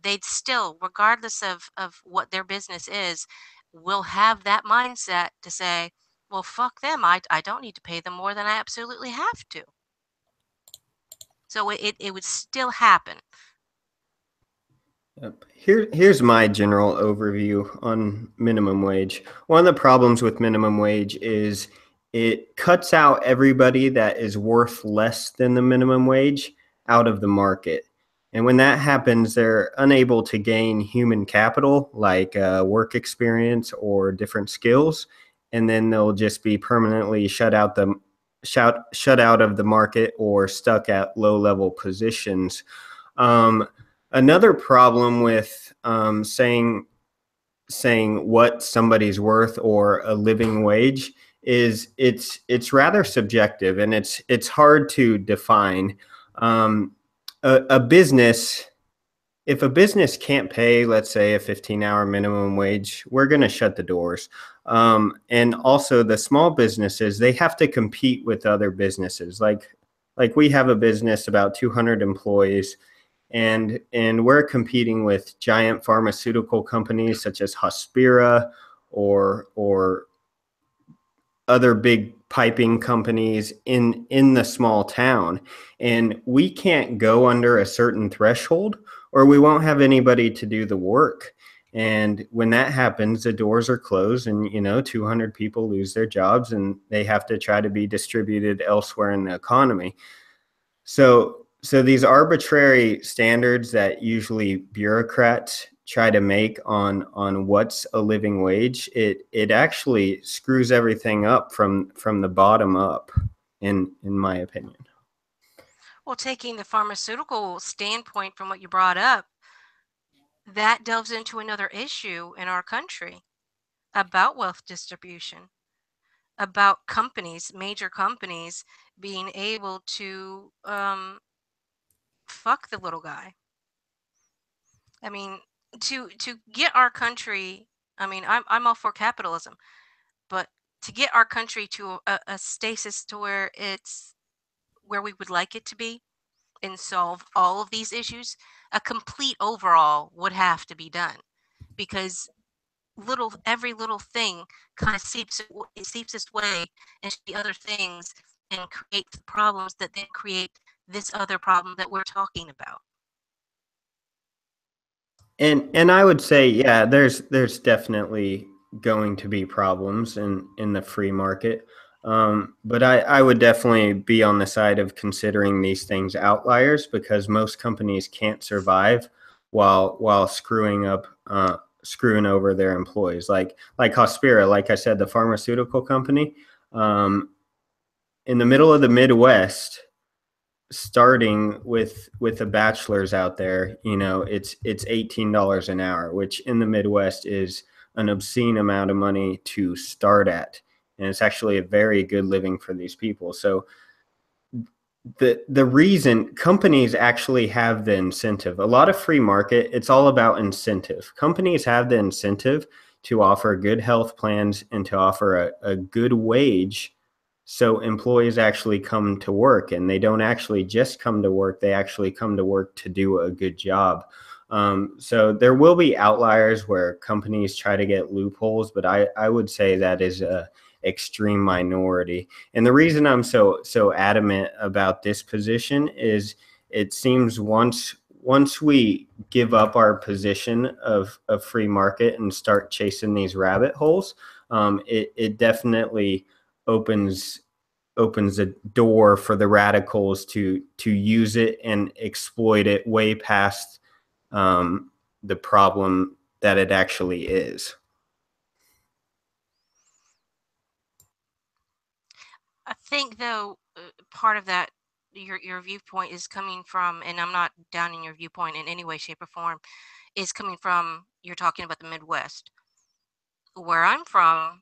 they'd still, regardless of what their business is, will have that mindset to say, well, fuck them. I don't need to pay them more than I absolutely have to. So it would still happen. Here's my general overview on minimum wage. One of the problems with minimum wage is it cuts out everybody that is worth less than the minimum wage out of the market. And when that happens, they're unable to gain human capital like work experience or different skills. And then they'll just be permanently shut out of the market or stuck at low-level positions. Another problem with saying what somebody's worth or a living wage is it's rather subjective, and it's hard to define. A business, if a business can't pay, let's say, a 15-hour minimum wage, we're going to shut the doors. And also the small businesses, they have to compete with other businesses. Like we have a business, about 200 employees, and we're competing with giant pharmaceutical companies such as Hospira or other big piping companies in the small town. And we can't go under a certain threshold or we won't have anybody to do the work. And when that happens, the doors are closed and, 200 people lose their jobs and they have to try to be distributed elsewhere in the economy. So these arbitrary standards that usually bureaucrats try to make on what's a living wage, it actually screws everything up from the bottom up, in my opinion. Well, taking the pharmaceutical standpoint from what you brought up, that delves into another issue in our country about wealth distribution, about companies, major companies, being able to fuck the little guy. I mean, to get our country, I mean, I'm all for capitalism, but to get our country to a stasis to where it's where we would like it to be and solve all of these issues, a complete overhaul would have to be done because every little thing kind of seeps its way into the other things and creates problems that then create this other problem that we're talking about. And I would say, yeah, there's definitely going to be problems in the free market. But I would definitely be on the side of considering these things outliers because most companies can't survive while screwing over their employees. Like Hospira, like I said, the pharmaceutical company, in the middle of the Midwest, starting with a bachelor's out there, it's $18 an hour, which in the Midwest is an obscene amount of money to start at. And it's actually a very good living for these people. So the reason companies actually have the incentive, a lot of free market, it's all about incentive. Companies have the incentive to offer good health plans and to offer a good wage so employees actually come to work, and they don't actually just come to work, they actually come to work to do a good job. So there will be outliers where companies try to get loopholes, but I would say that is a extreme minority. And the reason I'm so adamant about this position is it seems once we give up our position of free market and start chasing these rabbit holes, it definitely opens a door for the radicals to use it and exploit it way past the problem that it actually is. I think, though, part of that, your viewpoint is coming from, and I'm not downing your viewpoint in any way, shape, or form, is coming from, you're talking about the Midwest. Where I'm from,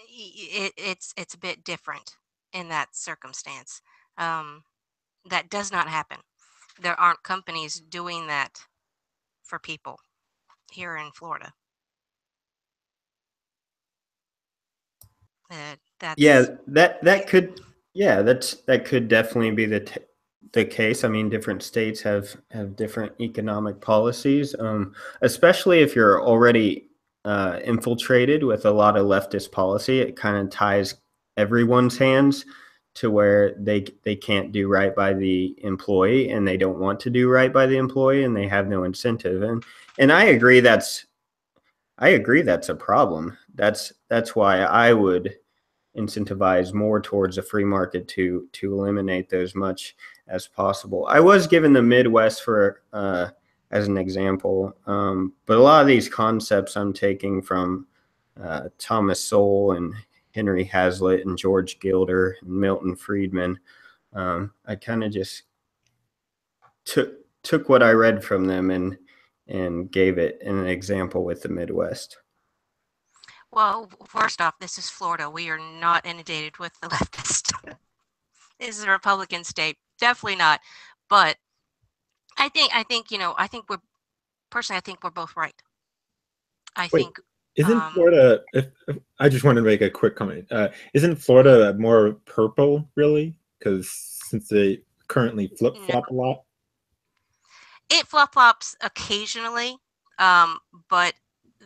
it's a bit different in that circumstance. That does not happen. There aren't companies doing that for people here in Florida. That's Yeah, that could definitely be the case. I mean, different states have different economic policies, especially if you're already infiltrated with a lot of leftist policy. It kind of ties everyone's hands to where they can't do right by the employee, and they don't want to do right by the employee, and they have no incentive. And I agree that's a problem. That's why I would incentivize more towards a free market to eliminate those much as possible. I was given the Midwest for as an example, but a lot of these concepts I'm taking from Thomas Sowell and Henry Hazlitt and George Gilder and Milton Friedman. I kind of just took what I read from them and gave it in an example with the Midwest. Well, first off, this is Florida. We are not inundated with the leftist. This is a Republican state, definitely not. But I think I think we're both right. I Wait, think isn't Florida? If I just wanted to make a quick comment. Isn't Florida more purple, really? Because since they currently flip flop a lot. it flip flops occasionally, but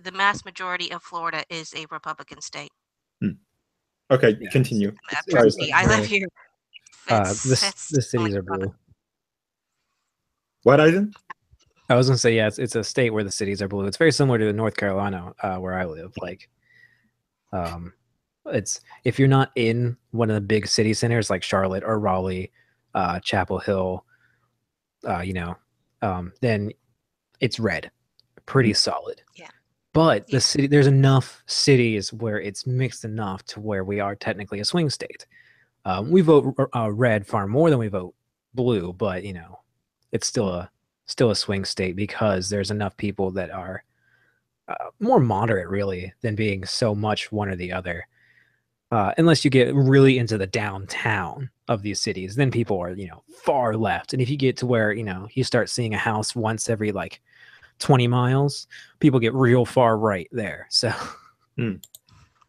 the mass majority of Florida is a Republican state. Okay, continue. Trust me, I live here. The cities are blue. What, Eisen? I was gonna say, yeah, it's a state where the cities are blue. It's very similar to North Carolina, where I live. Like, it's if you're not in one of the big city centers like Charlotte or Raleigh, Chapel Hill, then it's red, pretty solid. Yeah. But the city, there's enough cities where it's mixed enough to where we are technically a swing state. We vote red far more than we vote blue, but it's still a swing state because there's enough people that are more moderate, really, than being so much one or the other. Unless you get really into the downtown of these cities, then people are far left. And if you get to where you start seeing a house once every like 20 miles, people get real far right there. So,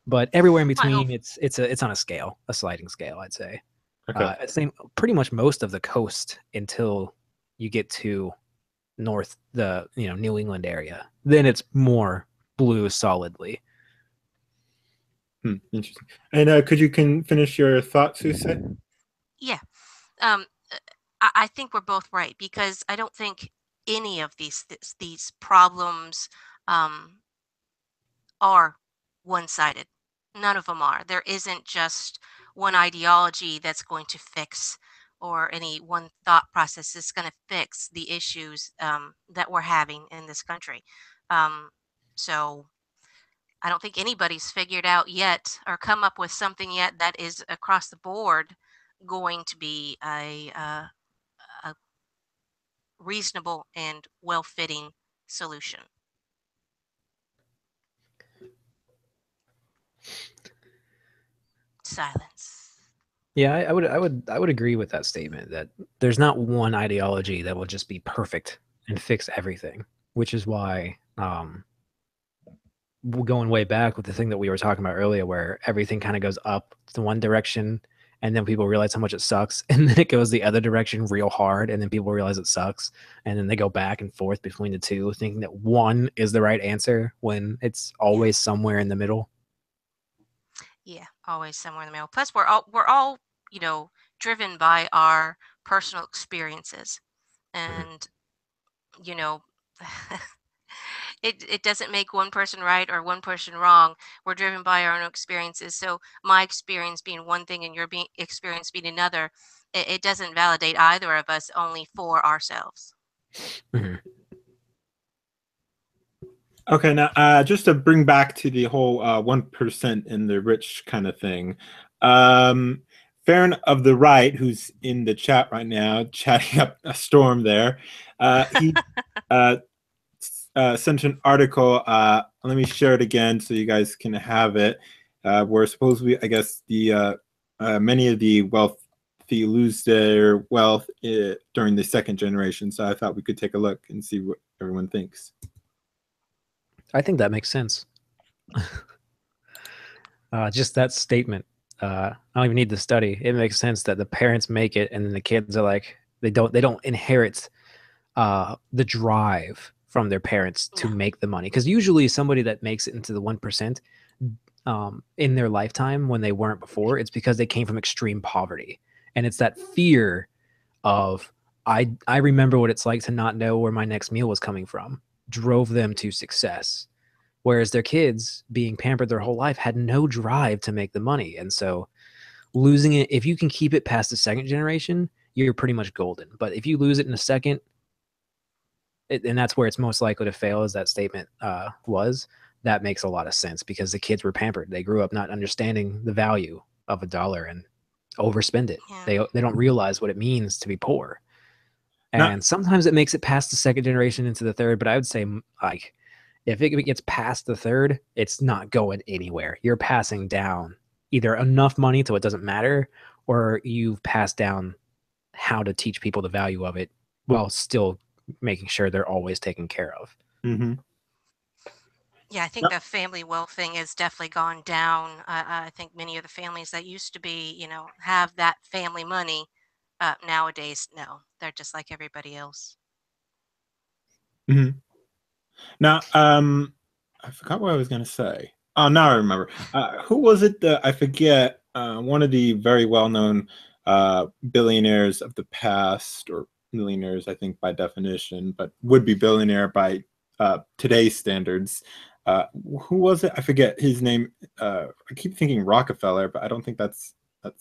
but everywhere in between, it's on a scale, a sliding scale, I'd say. Okay. Same, pretty much most of the coast until you get to north, the New England area. Then it's more blue solidly. Interesting. And could you finish your thought, Suse? Yeah. I think we're both right because I don't think any of these problems are one-sided. None of them are. There isn't just one ideology that's going to fix, or any one thought process that's going to fix the issues that we're having in this country. So I don't think anybody's figured out yet or come up with something yet that is across the board going to be a reasonable and well-fitting solution. Silence. Yeah, I would agree with that statement that there's not one ideology that will just be perfect and fix everything, which is why going way back with the thing that we were talking about earlier, where everything kind of goes up to one direction, and then people realize how much it sucks, and then it goes the other direction real hard, and then people realize it sucks, and then they go back and forth between the two, thinking that one is the right answer when it's always somewhere in the middle. Yeah, always somewhere in the middle. Plus, we're all driven by our personal experiences, and you know, it doesn't make one person right or one person wrong. We're driven by our own experiences. So my experience being one thing and your experience being another, it doesn't validate either of us, only for ourselves. Mhm. Okay, now just to bring back to the whole 1% in the rich kind of thing. Farron of the Right, who's in the chat right now, chatting up a storm there, he sent an article. Let me share it again so you guys can have it. Where supposedly, I guess, the many of the wealthy lose their wealth during the second generation. So I thought we could take a look and see what everyone thinks. I think that makes sense. Just that statement. I don't even need the study. It makes sense that the parents make it, and then the kids are like, they don't inherit the drive from their parents to No. make the money. Because usually somebody that makes it into the 1% in their lifetime when they weren't before, it's because they came from extreme poverty, and it's that fear of I remember what it's like to not know where my next meal was coming from, drove them to success. Whereas their kids, being pampered their whole life, had no drive to make the money. And so losing it, if you can keep it past the second generation, you're pretty much golden. But if you lose it in a second, and that's where it's most likely to fail, as that statement was, that makes a lot of sense because the kids were pampered. They grew up not understanding the value of a dollar and overspend it. Yeah. They don't realize what it means to be poor. Now- And sometimes it makes it past the second generation into the third, but I would say, like, if it gets past the third, it's not going anywhere. You're passing down either enough money so it doesn't matter, or you've passed down how to teach people the value of it while still making sure they're always taken care of. Mm-hmm. Yeah, I think the family wealth thing has definitely gone down. I think many of the families that used to be, have that family money, nowadays, no, they're just like everybody else. Mm-hmm. Now, I forgot what I was going to say. Oh, now I remember. Who was it that I forget? One of the very well-known billionaires of the past, or millionaires, I think, by definition, but would be billionaire by today's standards. Who was it? I forget his name. I keep thinking Rockefeller, but I don't think that's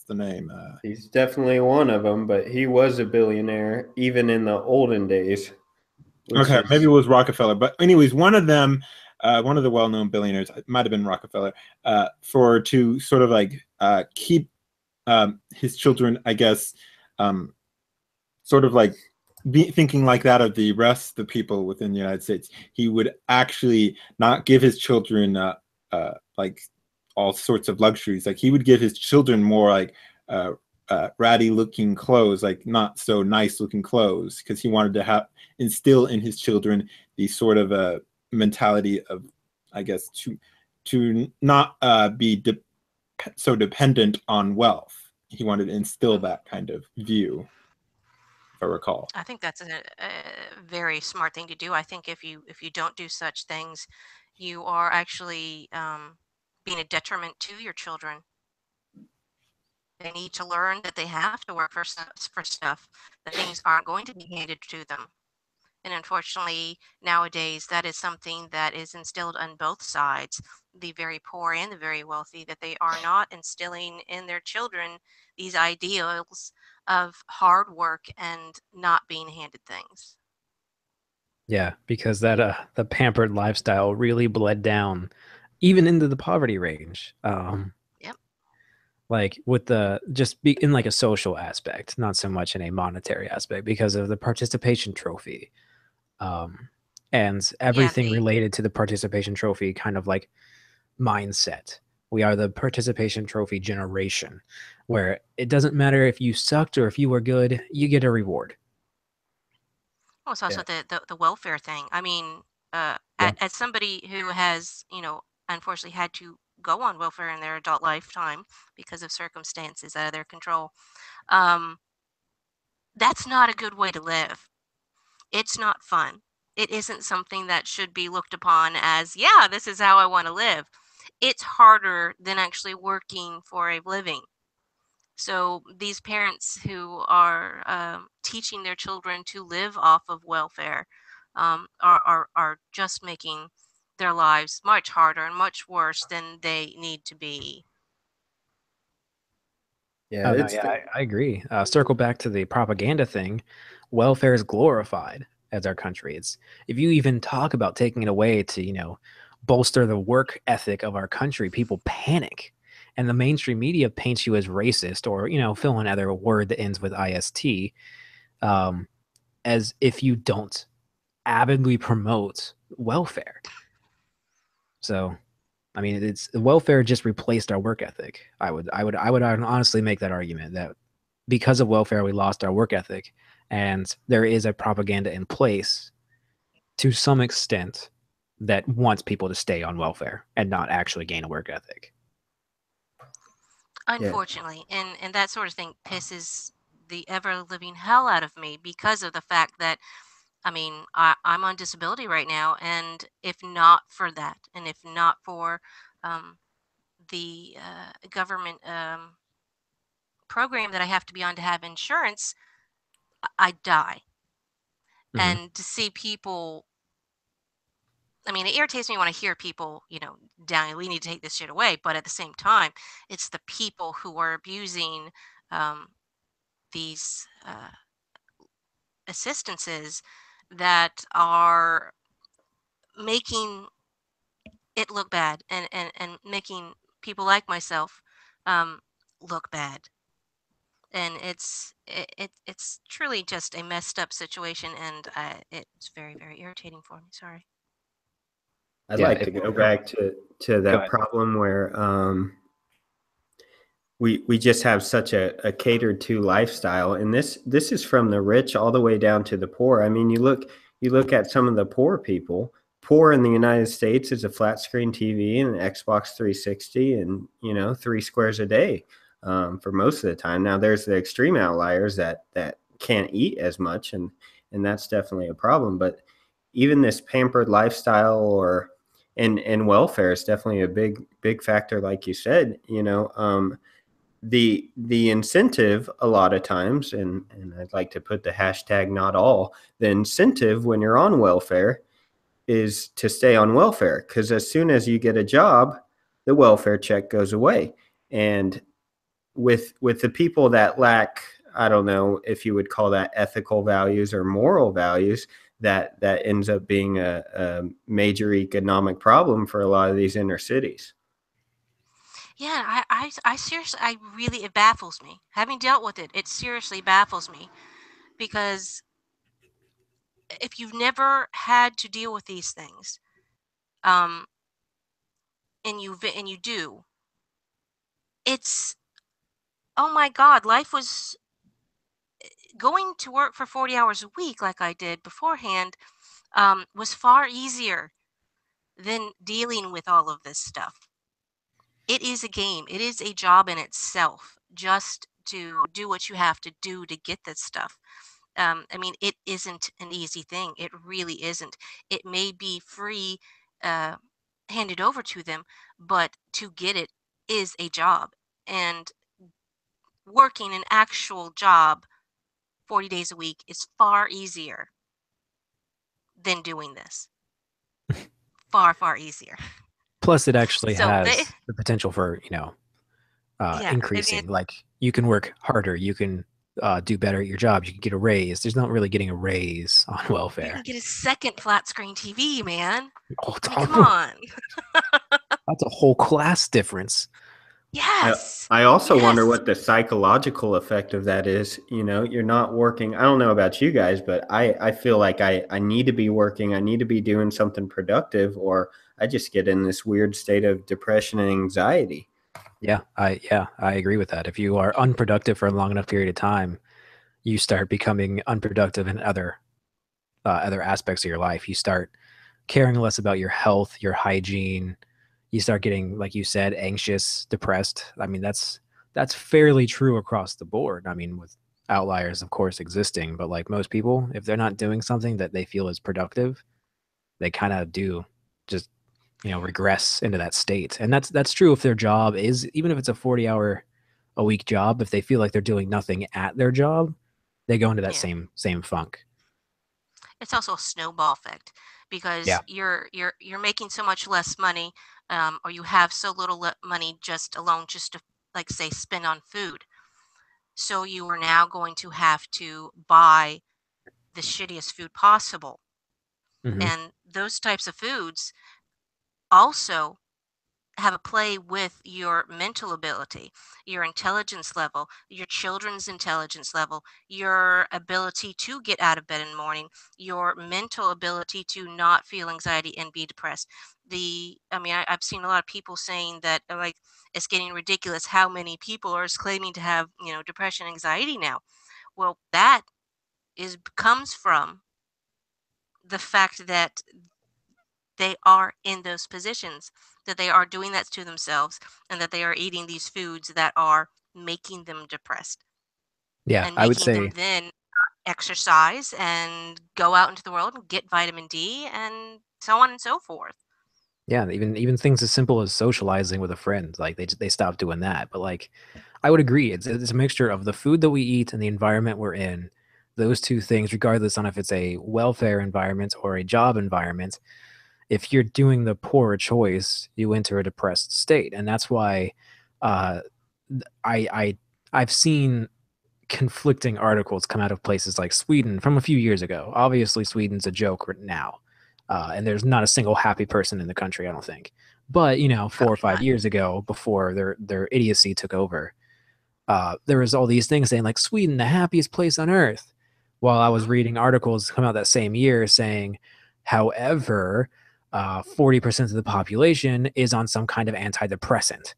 the name. He's definitely one of them, but he was a billionaire even in the olden days. Okay, maybe it was Rockefeller, but anyways, one of them, one of the well-known billionaires, it might have been Rockefeller, to sort of like keep his children, I guess, sort of like be thinking like that of the rest of the people within the United States. He would actually not give his children like all sorts of luxuries. Like he would give his children more like ratty looking clothes, like not so nice looking clothes, because he wanted to instill in his children the sort of mentality of, I guess, to not be so dependent on wealth. He wanted to instill that kind of view, if I recall. I think that's a very smart thing to do. I think if you don't do such things, you are actually being a detriment to your children. They need to learn that they have to work for stuff. That things aren't going to be handed to them. And unfortunately, nowadays, that is something that is instilled on both sides, the very poor and the very wealthy, that they are not instilling in their children these ideals of hard work and not being handed things. Yeah, because that the pampered lifestyle really bled down even into the poverty range. Yep. Like with the just be in like a social aspect, not so much in a monetary aspect, because of the participation trophy. And everything the related to the participation trophy kind of like mindset. We are the participation trophy generation, where it doesn't matter if you sucked or if you were good, you get a reward. Well, it's also Yeah. the welfare thing. I mean, Yeah. as somebody who has, unfortunately had to go on welfare in their adult lifetime because of circumstances out of their control. Um, that's not a good way to live. It's not fun. It isn't something that should be looked upon as, yeah, this is how I want to live. It's harder than actually working for a living. So these parents who are teaching their children to live off of welfare are just making their lives much harder and much worse than they need to be. Yeah, Oh no, it's yeah, I agree. Circle back to the propaganda thing. Welfare is glorified as our country. It's if you even talk about taking it away to, bolster the work ethic of our country, people panic. And the mainstream media paints you as racist or, fill in other word that ends with IST, um, as if you don't avidly promote welfare. So, I mean, it's welfare just replaced our work ethic. I would honestly make that argument that because of welfare, we lost our work ethic, and there is a propaganda in place to some extent that wants people to stay on welfare and not actually gain a work ethic. yeah, Unfortunately, and that sort of thing pisses the ever living hell out of me because of the fact that I mean, I'm on disability right now, and if not for that, and if not for um, the government program that I have to be on to have insurance, I die. Mhm. And to see people, I mean, it irritates me when I hear people, down, we need to take this shit away. But at the same time, it's the people who are abusing um, these assistances that are making it look bad and making people like myself um, look bad. And it's truly just a messed up situation, and it's very, very irritating for me. Sorry. I'd Yeah, like to go back to Go that ahead. problem where we just have such a catered to lifestyle, and this is from the rich all the way down to the poor. I mean, you look at some of the poor people. Poor in the United States is a flat screen TV and an Xbox 360, and 3 squares a day for most of the time. Now, there's the extreme outliers that can't eat as much, and that's definitely a problem. But even this pampered lifestyle and welfare is definitely a big factor, like you said. The incentive a lot of times, and I'd like to put the hashtag not all, the incentive when you're on welfare is to stay on welfare, because as soon as you get a job, the welfare check goes away. And with the people that lack, I don't know if you would call that ethical values or moral values, that ends up being a major economic problem for a lot of these inner cities. Yeah, I seriously, I really, it baffles me. Having dealt with it, it seriously baffles me because if you've never had to deal with these things, um, and you do, it's oh my God, life was going to work for 40 hours a week like I did beforehand was far easier than dealing with all of this stuff. It is a game. It is a job in itself just to do what you have to do to get this stuff. I mean, it isn't an easy thing. It really isn't. It may be free, uh, handed over to them, but to get it is a job. And working an actual job 40 days a week is far easier than doing this. Far, far easier. Plus, it actually So they, has the potential for, yeah, I mean, increasing. Like you can work harder, you can do better at your job, you can get a raise. There's not really getting a raise on you can welfare. get a second flat screen TV, man. Oh, I mean, come on. that's a whole class difference. I Yes. I also wonder Yes. what the psychological effect of that is. You're not working. I don't know about you guys, but I feel like I need to be working. I need to be doing something productive, or I just get in this weird state of depression and anxiety. I agree with that. If you are unproductive for a long enough period of time, you start becoming unproductive in other aspects of your life. You start caring less about your health, your hygiene, you start getting, like you said, anxious, depressed. I mean, that's fairly true across the board. I mean, with outliers, of course, existing, but like most people, if they're not doing something that they feel is productive, they kind of do just, regress into that state. And that's true if their job is, even if it's a 40-hour a week job, if they feel like they're doing nothing at their job, they go into that Yeah. same funk. It's also a snowball effect because Yeah. you're making so much less money, or you have so little money just alone just to, like, say, spend on food. So you are now going to have to buy the shittiest food possible. Hmm. And those types of foods also have a play with your mental ability, your intelligence level, your children's intelligence level, your ability to get out of bed in the morning, your mental ability to not feel anxiety and be depressed. I've seen a lot of people saying that, like, it's getting ridiculous how many people are claiming to have, depression, anxiety now. Well, that is comes from the fact that they are in those positions, that they are doing that to themselves, and that they are eating these foods that are making them depressed Yeah, and I would making them say, then exercise and go out into the world and get vitamin D and so on and so forth. yeah, even things as simple as socializing with a friend, like they stopped doing that. But like, I would agree, it's a mixture of the food that we eat and the environment we're in. Those two things, regardless on if it's a welfare environment or a job environment, if you're doing the poor choice, you enter a depressed state, and that's why uh, I I've seen conflicting articles come out of places like Sweden from a few years ago. Obviously, Sweden's a joke now, and there's not a single happy person in the country, I don't think. But 4 or 5 Probably not. years ago, before their idiocy took over, there was all these things saying like Sweden, the happiest place on earth. While I was Hmm. reading articles come out that same year saying, however, 40% of the population is on some kind of antidepressant.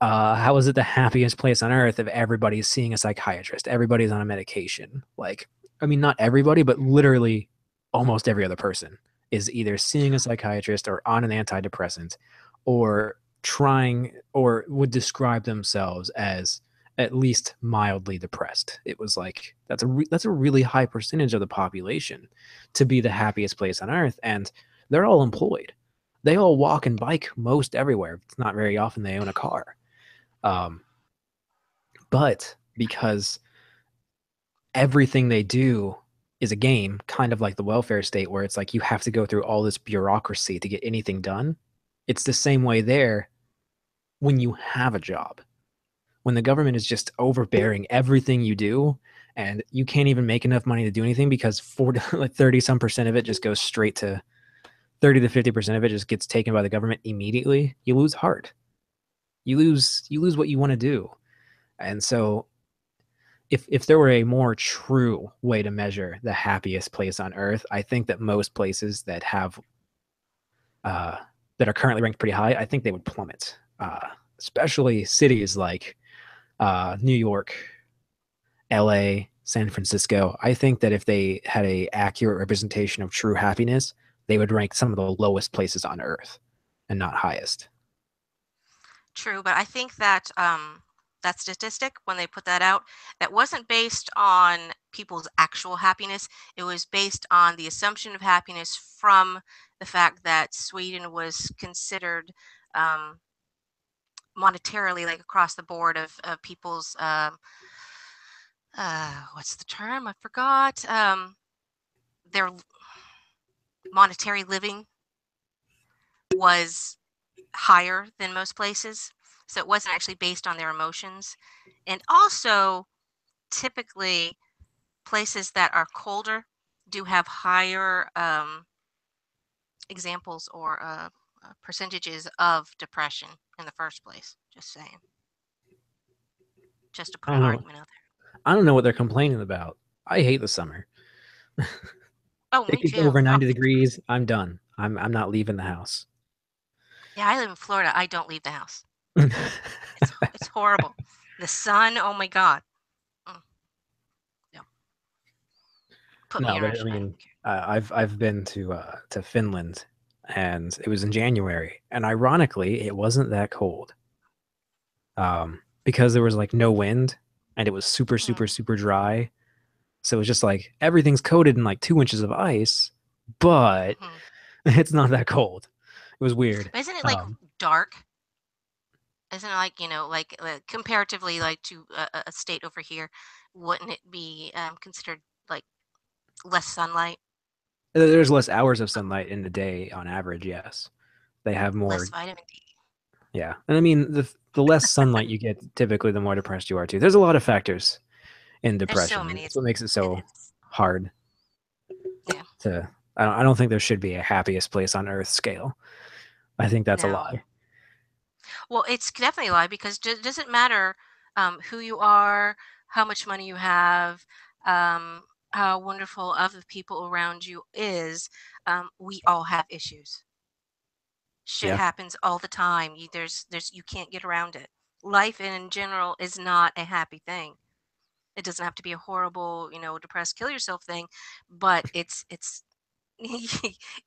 How is it the happiest place on earth if everybody's seeing a psychiatrist? Everybody's on a medication. Like, I mean, not everybody, but literally almost every other person is either seeing a psychiatrist or on an antidepressant or trying or would describe themselves as at least mildly depressed. It was like that's a really high percentage of the population to be the happiest place on earth, and they're all employed. They all walk and bike most everywhere. It's not very often they own a car. Um, but because everything they do is a game, kind of like the welfare state, where it's like you have to go through all this bureaucracy to get anything done. It's the same way there when you have a job. When the government is just overbearing everything you do, and you can't even make enough money to do anything because 40, like 30 some percent of it just goes straight to 30 to 50% of it just gets taken by the government immediately, you lose heart. You lose what you want to do. And so if there were a more true way to measure the happiest place on earth, I think that most places that have uh, that are currently ranked pretty high, I think they would plummet. Especially cities like New York, L.A., San Francisco. I think that if they had a accurate representation of true happiness, they would rank some of the lowest places on earth and not highest. True, but I think that that statistic, when they put that out, that wasn't based on people's actual happiness. It was based on the assumption of happiness from the fact that Sweden was considered, um, monetarily, like, across the board of people's, what's the term? I forgot. Their monetary living was higher than most places. So it wasn't actually based on their emotions. And also, typically, places that are colder do have higher, examples or percentages of depression in the first place. Just saying. Just to I put don't an know. argument out there. I don't know what they're complaining about. I hate the summer. Oh, It me gets too. over Oh, 90 degrees. I'm done. I'm not leaving the house. yeah, I live in Florida. I don't leave the house. It's horrible. The sun. Oh my God. Mm, no, put me No, in but I Russia. I mean, don't care. I've been to Finland and it was in January. And ironically, it wasn't that cold because there was like no wind and it was super, super, super dry. So it was just like everything's coated in like 2 inches of ice, but Mhm. it's not that cold. It was weird. Isn't it like Um, dark? Isn't it like, like comparatively like to a state over here, wouldn't it be considered like less sunlight, there's less hours of sunlight in the day on average. Yes, they have less more. vitamin D? Yeah, and I mean the less sunlight you get, typically, the more depressed you are too. There's a lot of factors in There's so depression, and many. that's what makes it so It's hard yeah, to. I don't think there should be a happiest place on earth scale. I think that's a no. lie. Well, it's definitely a lie because it doesn't matter who you are, how much money you have, um, how wonderful other people around you is. We all have issues. Shit Yeah. happens all the time. There's you can't get around it. Life in general is not a happy thing. It doesn't have to be a horrible, depressed, kill yourself thing, but it's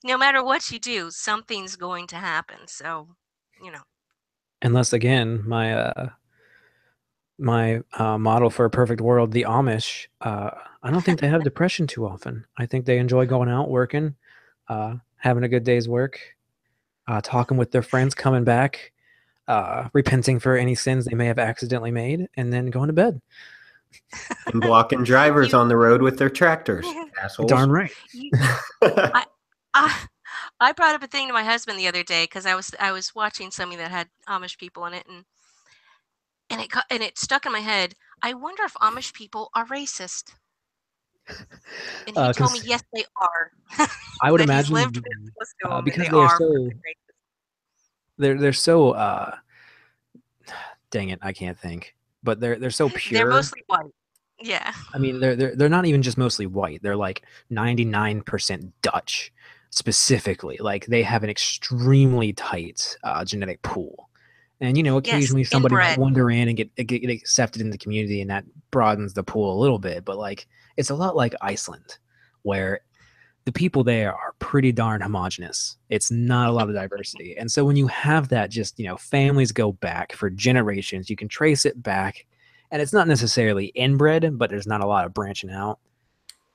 no matter what you do, something's going to happen. So, you know. Unless again, my model for a perfect world, the Amish. I don't think they have depression too often. I think they enjoy going out, working, having a good day's work, talking with their friends, coming back, repenting for any sins they may have accidentally made, and then going to bed. And blocking drivers You on the road with their tractors, assholes. Darn right. you I I I brought up a thing to my husband the other day because I was watching something that had Amish people in it, and it stuck in my head. I wonder if Amish people are racist. And he told me Because yes, they are. I would That he's imagine, lived close to them, and because they they are are so racist. they're so dang it, I can't think. But they're so They're pure. mostly white. Yeah. I mean, they're not even just mostly white. They're like 99% Dutch, specifically. Like they have an extremely tight genetic pool, and Yes, occasionally somebody might inbred. wander in and get accepted in the community, and that broadens the pool a little bit. But like, it's a lot like Iceland, where the people there are pretty darn homogenous. It's not a lot of diversity, and so when you have that, just families go back for generations. You can trace it back, and it's not necessarily inbred, but there's not a lot of branching out.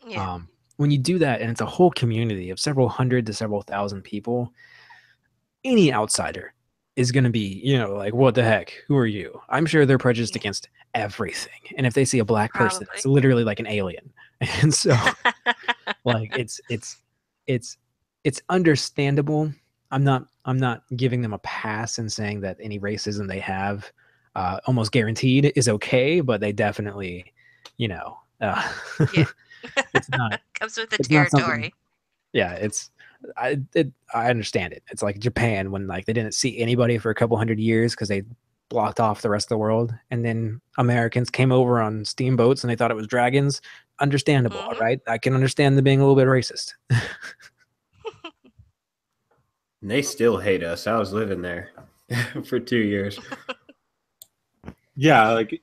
Yeah, When you do that, and it's a whole community of several hundred to several thousand people, any outsider is going to be, like, what the heck? Who are you? I'm sure they're prejudiced yeah, against everything, and if they see a black person, it's probably. literally like an alien, and so like it's understandable. I'm not giving them a pass and saying that any racism they have almost guaranteed is okay, but they definitely, you know, uh, Yeah. it's not Comes with the it's not something. territory. Yeah, I understand it. It's like Japan, when like they didn't see anybody for a couple hundred years because they blocked off the rest of the world, and then Americans came over on steamboats and they thought it was dragons. Understandable, all Hmm. right? I can understand them being a little bit racist. And they still hate us. I was living there for 2 years. Yeah, like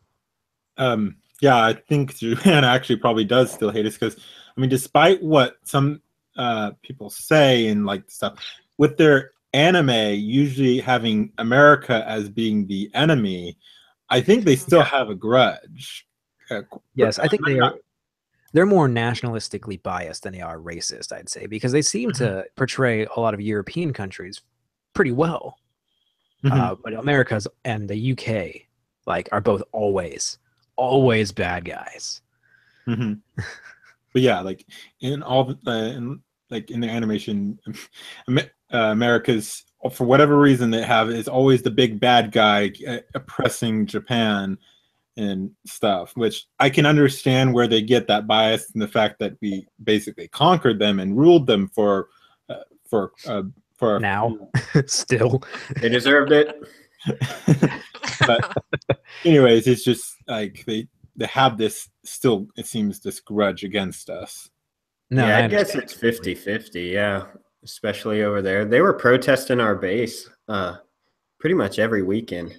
yeah, I think Japan actually probably does still hate us because I mean, despite what some people say and like stuff with their anime usually having America as being the enemy, I think they still have a grudge. Yes, I think Might not- they're more nationalistically biased than they are racist, I'd say, because they seem to portray a lot of European countries pretty well. Mhm. But America's and the UK like are both always bad guys. Mhm. But yeah, like in all like in the animation, America's, for whatever reason they have, is always the big bad guy oppressing Japan and stuff, which I can understand where they get that bias and the fact that we basically conquered them and ruled them for for uh, for Now, still. They deserved it. but anyways, it's just like they have this still, it seems, this grudge against us. No, Yeah, I I guess understand. it's 50-50. Yeah, especially over there. They were protesting our base pretty much every weekend.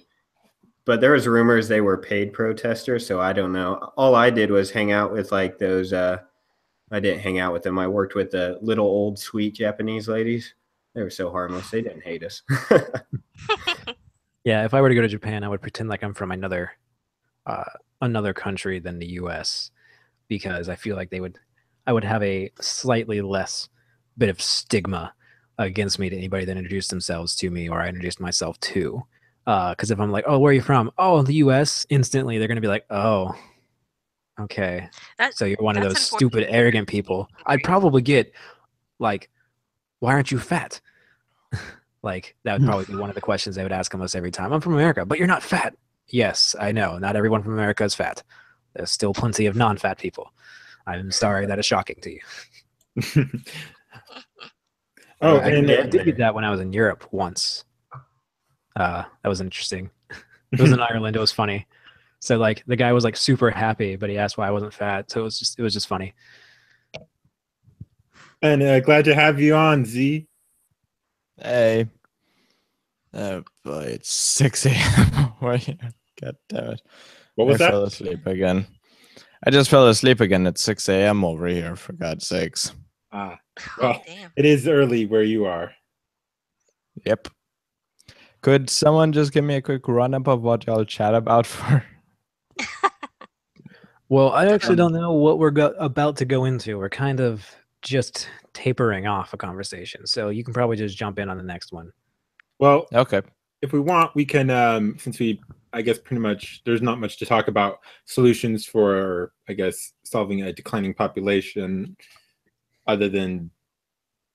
But there was rumors they were paid protesters, so I don't know. All I did was hang out with like those I didn't hang out with them. I worked with the little old sweet Japanese ladies. They were so harmless. They didn't hate us. Yeah, if I were to go to Japan, I would pretend like I'm from another country than the U.S. because I feel like I would have a slightly less bit of stigma against me to anybody that introduced themselves to me or I introduced myself to. Because if I'm like, oh, where are you from? Oh, the U.S. Instantly, they're gonna be like, oh, okay. That So you're one of that's those unfortunate. stupid, arrogant people. I'd probably get like, why aren't you fat? Like that would probably be one of the questions they would ask almost every time. I'm from America, but you're not fat. Yes, I know. Not everyone from America is fat. There's still plenty of non-fat people. I'm sorry that is shocking to you. Oh, I and did get that when I was in Europe once. That was interesting. It was in Ireland. It was funny. So like the guy was like super happy, but he asked why I wasn't fat. So it was just funny. and glad to have you on, Z. Hey. Boy, it's 6 a.m. God damn it. What was I that? fell asleep again. I just fell asleep again at 6 a.m. over here, for God's sakes. Ah, Oh, well, damn. it is early where you are. Yep. Could someone just give me a quick run-up of what y'all chat about for? Well, I actually don't know what we're about to go into. We're kind of just tapering off a conversation. So you can probably just jump in on the next one. Well, Okay. if we want, we can, since I guess pretty much there's not much to talk about solutions for, I guess, solving a declining population other than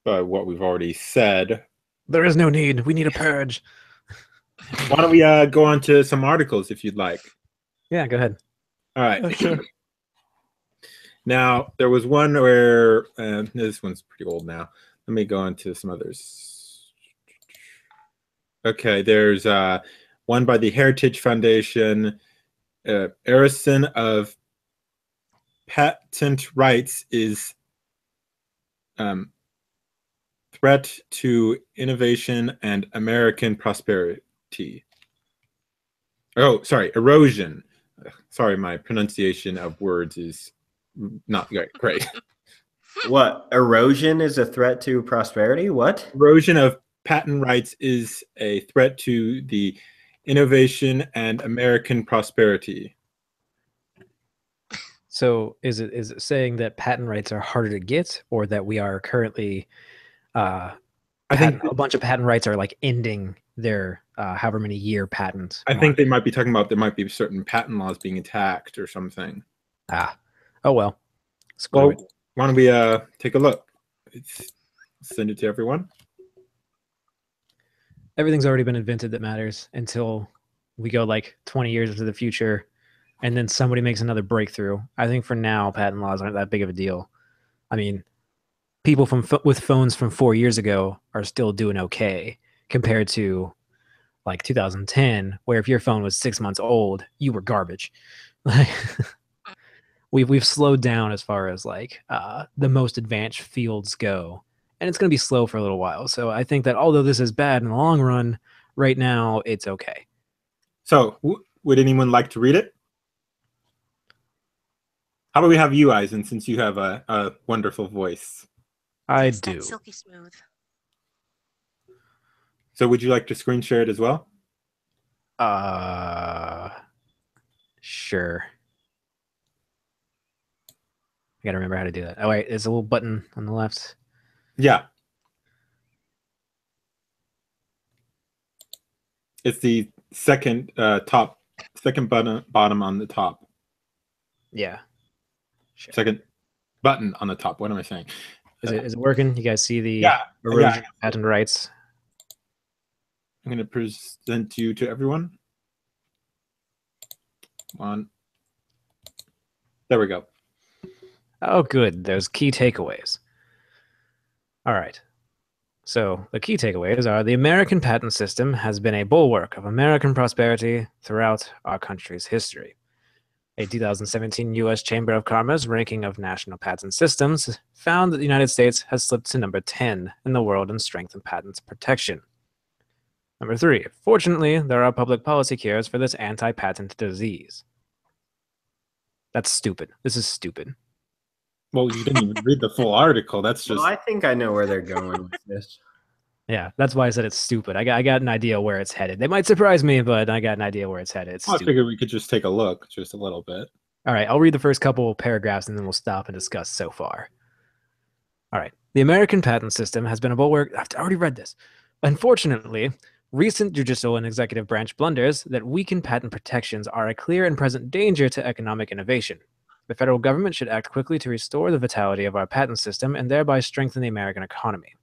what we've already said. There is no need. We need a purge. Why don't we go on to some articles if you'd like? Yeah, go ahead. All right. Sure. Now, there was one where, this one's pretty old now. Let me go on to some others. Okay, there's one by the Heritage Foundation. Arison of patent rights is threat to innovation and American prosperity. Oh, sorry, erosion. Sorry, my pronunciation of words is not great. What? Erosion is a threat to prosperity? What? Erosion of patent rights is a threat to the innovation and American prosperity. So is it saying that patent rights are harder to get, or that we are currently I think a bunch of patent rights are like ending their however many year patent? I think they might be talking about there might be certain patent laws being attacked or something. Oh well. Well, why don't we take a look? Send it to everyone. Everything's already been invented that matters until we go like 20 years into the future and then somebody makes another breakthrough. I think for now, patent laws aren't that big of a deal. I mean, people with phones from 4 years ago are still doing okay compared to like 2010, where if your phone was 6 months old, you were garbage. We've slowed down as far as like the most advanced fields go, and it's going to be slow for a little while. So I think that although this is bad in the long run, right now it's okay. So would anyone like to read it? How about we have you, Eisen, since you have a wonderful voice? I Yes, do. that's silky smooth. So would you like to screen share it as well? Sure. I gotta remember how to do that. Oh wait, there's a little button on the left. Yeah. It's the second bottom on the top. Yeah. Sure. Second button on the top. What am I saying? Is it working? You guys see the Yeah. erosion of patent rights? I'm going to present you to everyone. Come on. There we go. Oh, good. There's key takeaways. All right. So the key takeaways are the American patent system has been a bulwark of American prosperity throughout our country's history. A 2017 U.S. Chamber of Commerce ranking of national patent systems found that the United States has slipped to number 10 in the world in strength of patent protection. Number 3, fortunately, there are public policy cures for this anti-patent disease. That's stupid. This is stupid. Well, you didn't even read the full article. That's just... Well, I think I know where they're going with this. Yeah, that's why I said it's stupid. I got an idea where it's headed. They might surprise me, but I got an idea where it's headed. It's Well, I stupid. figured we could just take a look, just a little bit. All right, I'll read the first couple paragraphs and then we'll stop and discuss so far. All right. The American patent system has been a bulwark. I've already read this. Unfortunately, recent judicial and executive branch blunders that weaken patent protections are a clear and present danger to economic innovation. The federal government should act quickly to restore the vitality of our patent system and thereby strengthen the American economy.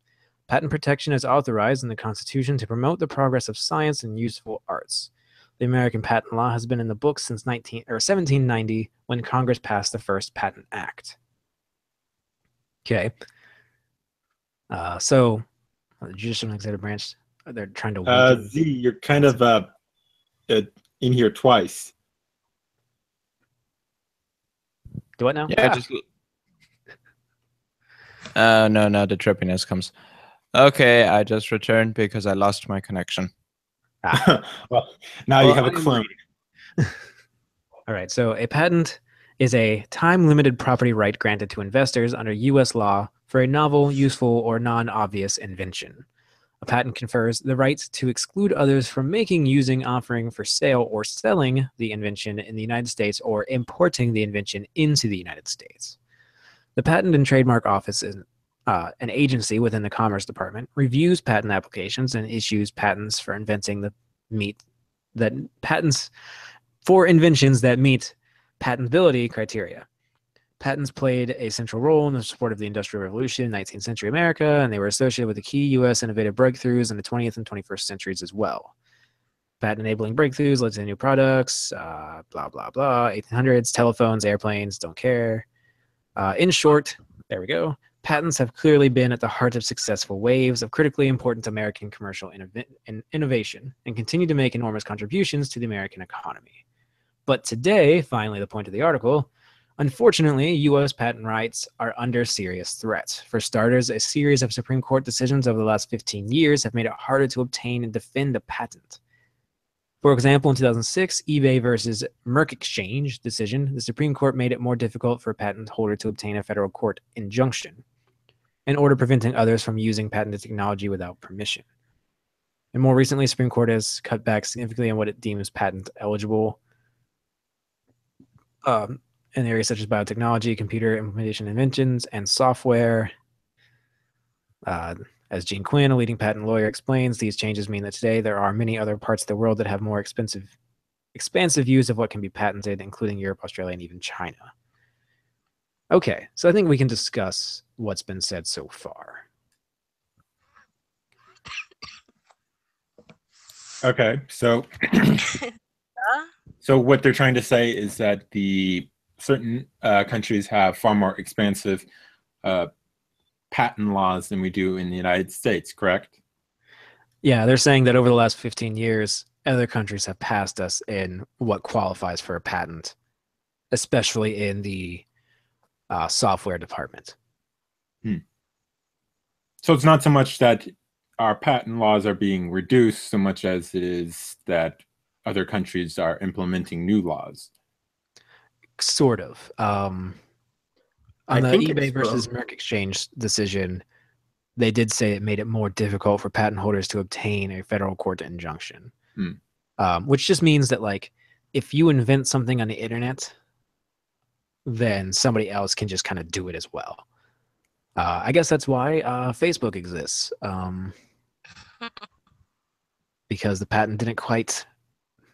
Patent protection is authorized in the Constitution to promote the progress of science and useful arts. The American patent law has been in the books since 1790 when Congress passed the first Patent Act. Okay. So the judicial and executive branch, they're trying to weaken. Z, you're kind of in here twice. Do what now? Yeah, just. No, the trippiness comes. Okay, I just returned because I lost my connection. Well, now you have a clone. All right. So a patent is a time-limited property right granted to investors under U.S. law for a novel, useful, or non-obvious invention. A patent confers the right to exclude others from making, using, offering for sale, or selling the invention in the United States or importing the invention into the United States. The Patent and Trademark Office is an agency within the Commerce Department, reviews patent applications and issues patents for patents for inventions that meet patentability criteria. Patents played a central role in the support of the Industrial Revolution in 19th century America, and they were associated with the key U.S. innovative breakthroughs in the 20th and 21st centuries as well. Patent-enabling breakthroughs led to new products, blah, blah, blah, 1800s, telephones, airplanes, don't care. In short, there we go. Patents have clearly been at the heart of successful waves of critically important American commercial innovation and continue to make enormous contributions to the American economy. But today, finally the point of the article, unfortunately, U.S. patent rights are under serious threat. For starters, a series of Supreme Court decisions over the last 15 years have made it harder to obtain and defend a patent. For example, in 2006, eBay versus Merck Exchange decision, the Supreme Court made it more difficult for a patent holder to obtain a federal court injunction, an order preventing others from using patented technology without permission. And more recently, Supreme Court has cut back significantly on what it deems patent eligible in areas such as biotechnology, computer implementation inventions, and software. As Gene Quinn, a leading patent lawyer, explains, these changes mean that today there are many other parts of the world that have more expansive views of what can be patented, including Europe, Australia, and even China. Okay, so I think we can discuss what's been said so far. Okay, so so what they're trying to say is that the certain countries have far more expansive patent laws than we do in the United States, correct? Yeah, they're saying that over the last 15 years, other countries have passed us in what qualifies for a patent, especially in the software department. So it's not so much that our patent laws are being reduced so much as it is that other countries are implementing new laws. Sort of. On the eBay versus Merck Exchange decision, they did say it made it more difficult for patent holders to obtain a federal court injunction, which just means that, like, if you invent something on the internet, then somebody else can just kind of do it as well. I guess that's why Facebook exists, because the patent didn't quite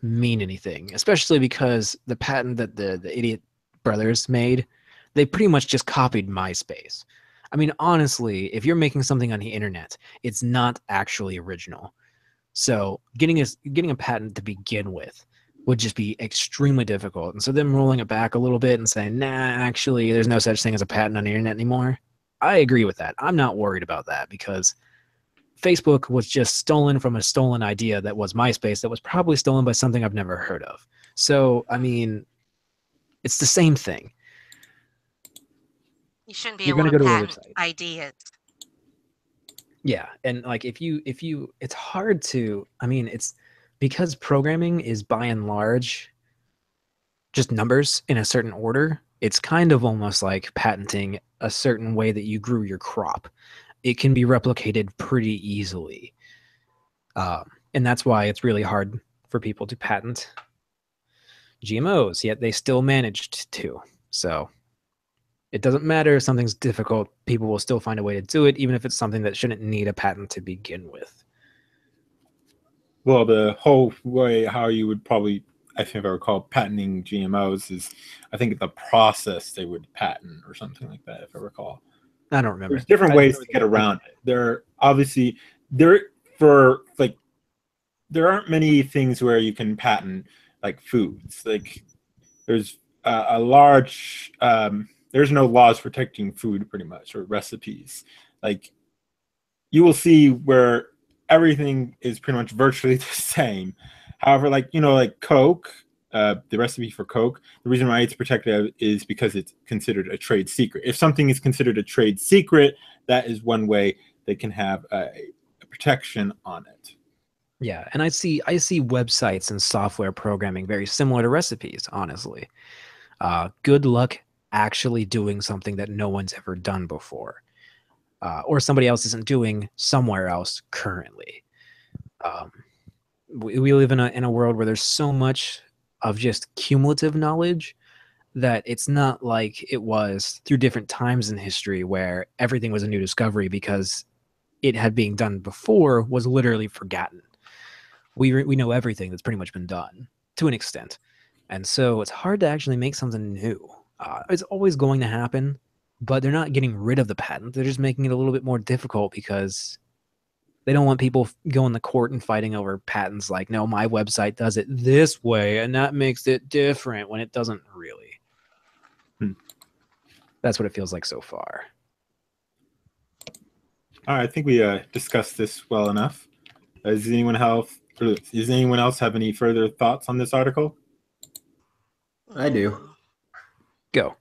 mean anything, especially because the patent that the idiot brothers made, they pretty much just copied MySpace. I mean, honestly, if you're making something on the internet, it's not actually original. So getting a patent to begin with would just be extremely difficult. And so them rolling it back a little bit and saying, nah, actually, there's no such thing as a patent on the internet anymore. I agree with that. I'm not worried about that because Facebook was just stolen from a stolen idea that was MySpace that was probably stolen by something I've never heard of. So, I mean, it's the same thing. You shouldn't be able to patent ideas. Yeah, and like if you, it's hard to. I mean, it's because programming is by and large just numbers in a certain order. It's kind of almost like patenting a certain way that you grew your crop. it can be replicated pretty easily. And that's why it's really hard for people to patent GMOs, yet they still managed to. So it doesn't matter if something's difficult, people will still find a way to do it, even if it's something that shouldn't need a patent to begin with. Well, the whole way how you would probably, I think if I recall, patenting GMOs is, I think the process they would patent or something like that, if I recall. I don't remember. There's different ways to get around it. There obviously there aren't many things where you can patent like foods. Like there's a large there's no laws protecting food pretty much, or recipes. Like you will see where everything is pretty much virtually the same. However, like like Coke, the recipe for Coke, the reason why it's protected is because it's considered a trade secret. If something is considered a trade secret, that is one way they can have a protection on it. Yeah, and I see websites and software programming very similar to recipes, honestly. Good luck actually doing something that no one's ever done before, or somebody else isn't doing somewhere else currently. We live in a world where there's so much of just cumulative knowledge that it's not like it was through different times in history where everything was a new discovery because it had been done before was literally forgotten. We know everything that's pretty much been done to an extent. And so it's hard to actually make something new. It's always going to happen, but they're not getting rid of the patent. They're just making it a little bit more difficult because they don't want people going to court and fighting over patents like, no, my website does it this way, and that makes it different when it doesn't really. That's what it feels like so far. All right, I think we discussed this well enough. Does anyone else have any further thoughts on this article? I do. Go.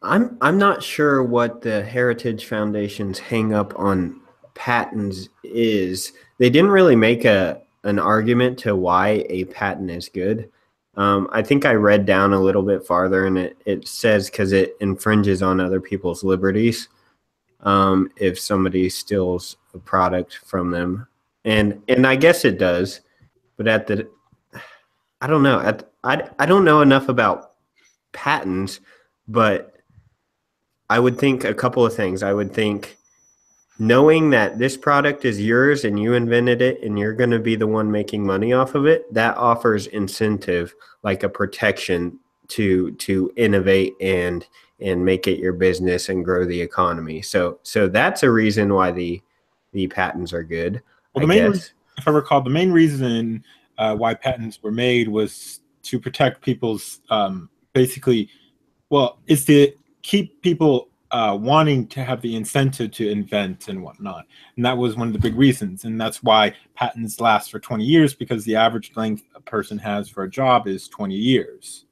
I'm not sure what the Heritage Foundation's hang up on patents is. They didn't really make an argument to why a patent is good. I think I read down a little bit farther, and it says because it infringes on other people's liberties if somebody steals a product from them, and I guess it does, but I don't know. I don't know enough about patents, but I would think a couple of things. I would think knowing that this product is yours and you invented it and you're going to be the one making money off of it, that offers incentive, like a protection to innovate and make it your business and grow the economy. So that's a reason why the patents are good. Well, if I recall, the main reason why patents were made was to protect people's it's to keep people wanting to have the incentive to invent and whatnot. And that was one of the big reasons. And that's why patents last for 20 years, because the average length a person has for a job is 20 years.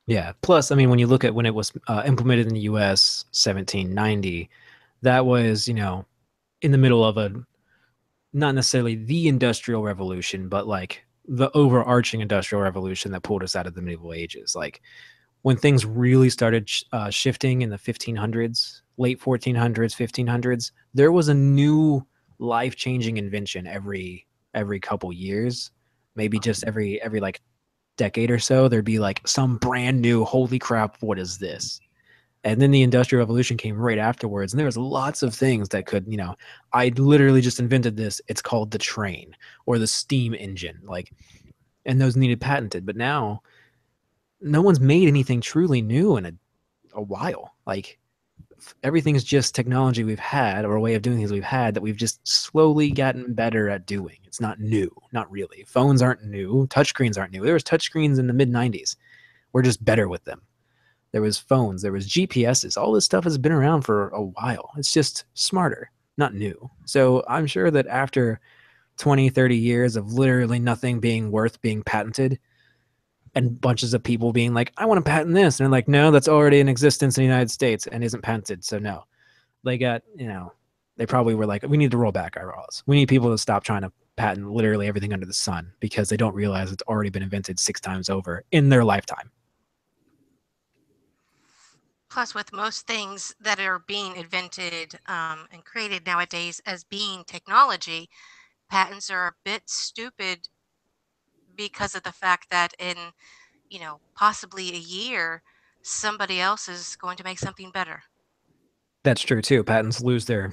Yeah. Plus, I mean, when you look at when it was implemented in the U.S., 1790, that was, in the middle of not necessarily the Industrial Revolution, but like the overarching Industrial Revolution that pulled us out of the medieval ages. Like when things really started shifting in the 1500s, late 1400s, 1500s, there was a new life-changing invention every couple years, maybe just every like decade or so. There'd be like some brand new, holy crap, what is this? And then the Industrial Revolution came right afterwards, and there was lots of things that could, I literally just invented this. It's called the train or the steam engine, and those needed patented. But now, no one's made anything truly new in a while. Like everything's just technology we've had, or a way of doing things we've had that we've just slowly gotten better at doing. It's not new, not really. Phones aren't new. Touchscreens aren't new. There was touchscreens in the mid 90s. We're just better with them. There was phones, there was GPSs. All this stuff has been around for a while. It's just smarter, not new. So I'm sure that after 20, 30 years of literally nothing being worth being patented, and bunches of people being like, I want to patent this. And they're like, no, that's already in existence in the United States and isn't patented. So no. They got, they probably were like, we need to roll back our laws. We need people to stop trying to patent literally everything under the sun because they don't realize it's already been invented 6 times over in their lifetime. Plus, with most things that are being invented and created nowadays as being technology, patents are a bit stupid because of the fact that in, possibly a year, somebody else is going to make something better. That's true too. Patents lose their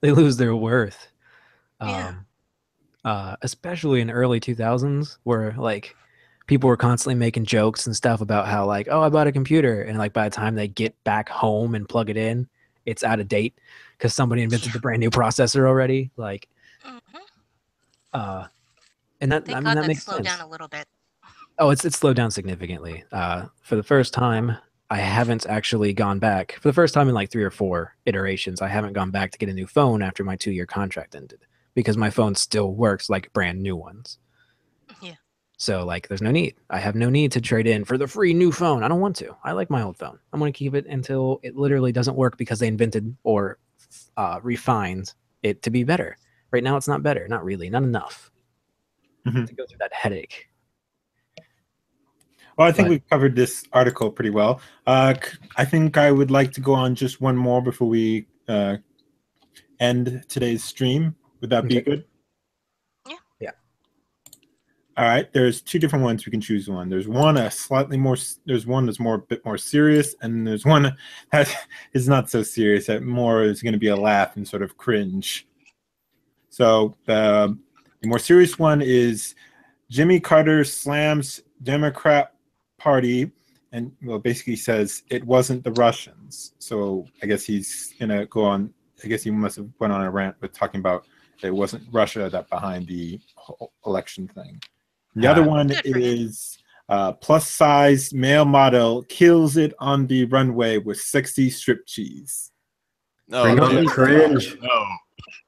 they lose their worth. Yeah. Especially in early 2000s where like people were constantly making jokes and stuff about how like, oh, I bought a computer, and like by the time they get back home and plug it in, it's out of date because somebody invented the brand new processor already. Like, Hmm. and that, I Thank mean, God that that makes slowed sense. down a little bit. Oh, it's slowed down significantly. For the first time, I haven't actually gone back. For the first time in like 3 or 4 iterations, I haven't gone back to get a new phone after my 2-year contract ended because my phone still works like brand new ones. Yeah. So like, there's no need. I have no need to trade in for the free new phone. I don't want to. I like my old phone. I'm going to keep it until it literally doesn't work because they invented or refined it to be better. Right now, it's not better. Not really. Not enough to go through that headache. Well, I think we've covered this article pretty well. I think I would like to go on just one more before we end today's stream. Would that be good? Yeah. All right. There's 2 different ones we can choose one. There's one there's one that's a bit more serious, and there's one that is not so serious. That more is going to be a laugh and sort of cringe. So the more serious one is Jimmy Carter slams Democrat Party and basically says it wasn't the Russians. So I guess he's gonna go on. I guess he must have went on a rant with talking about it wasn't Russia that behind the whole election thing. The other one is plus size male model kills it on the runway with sexy strip cheese. Bring on the cringe.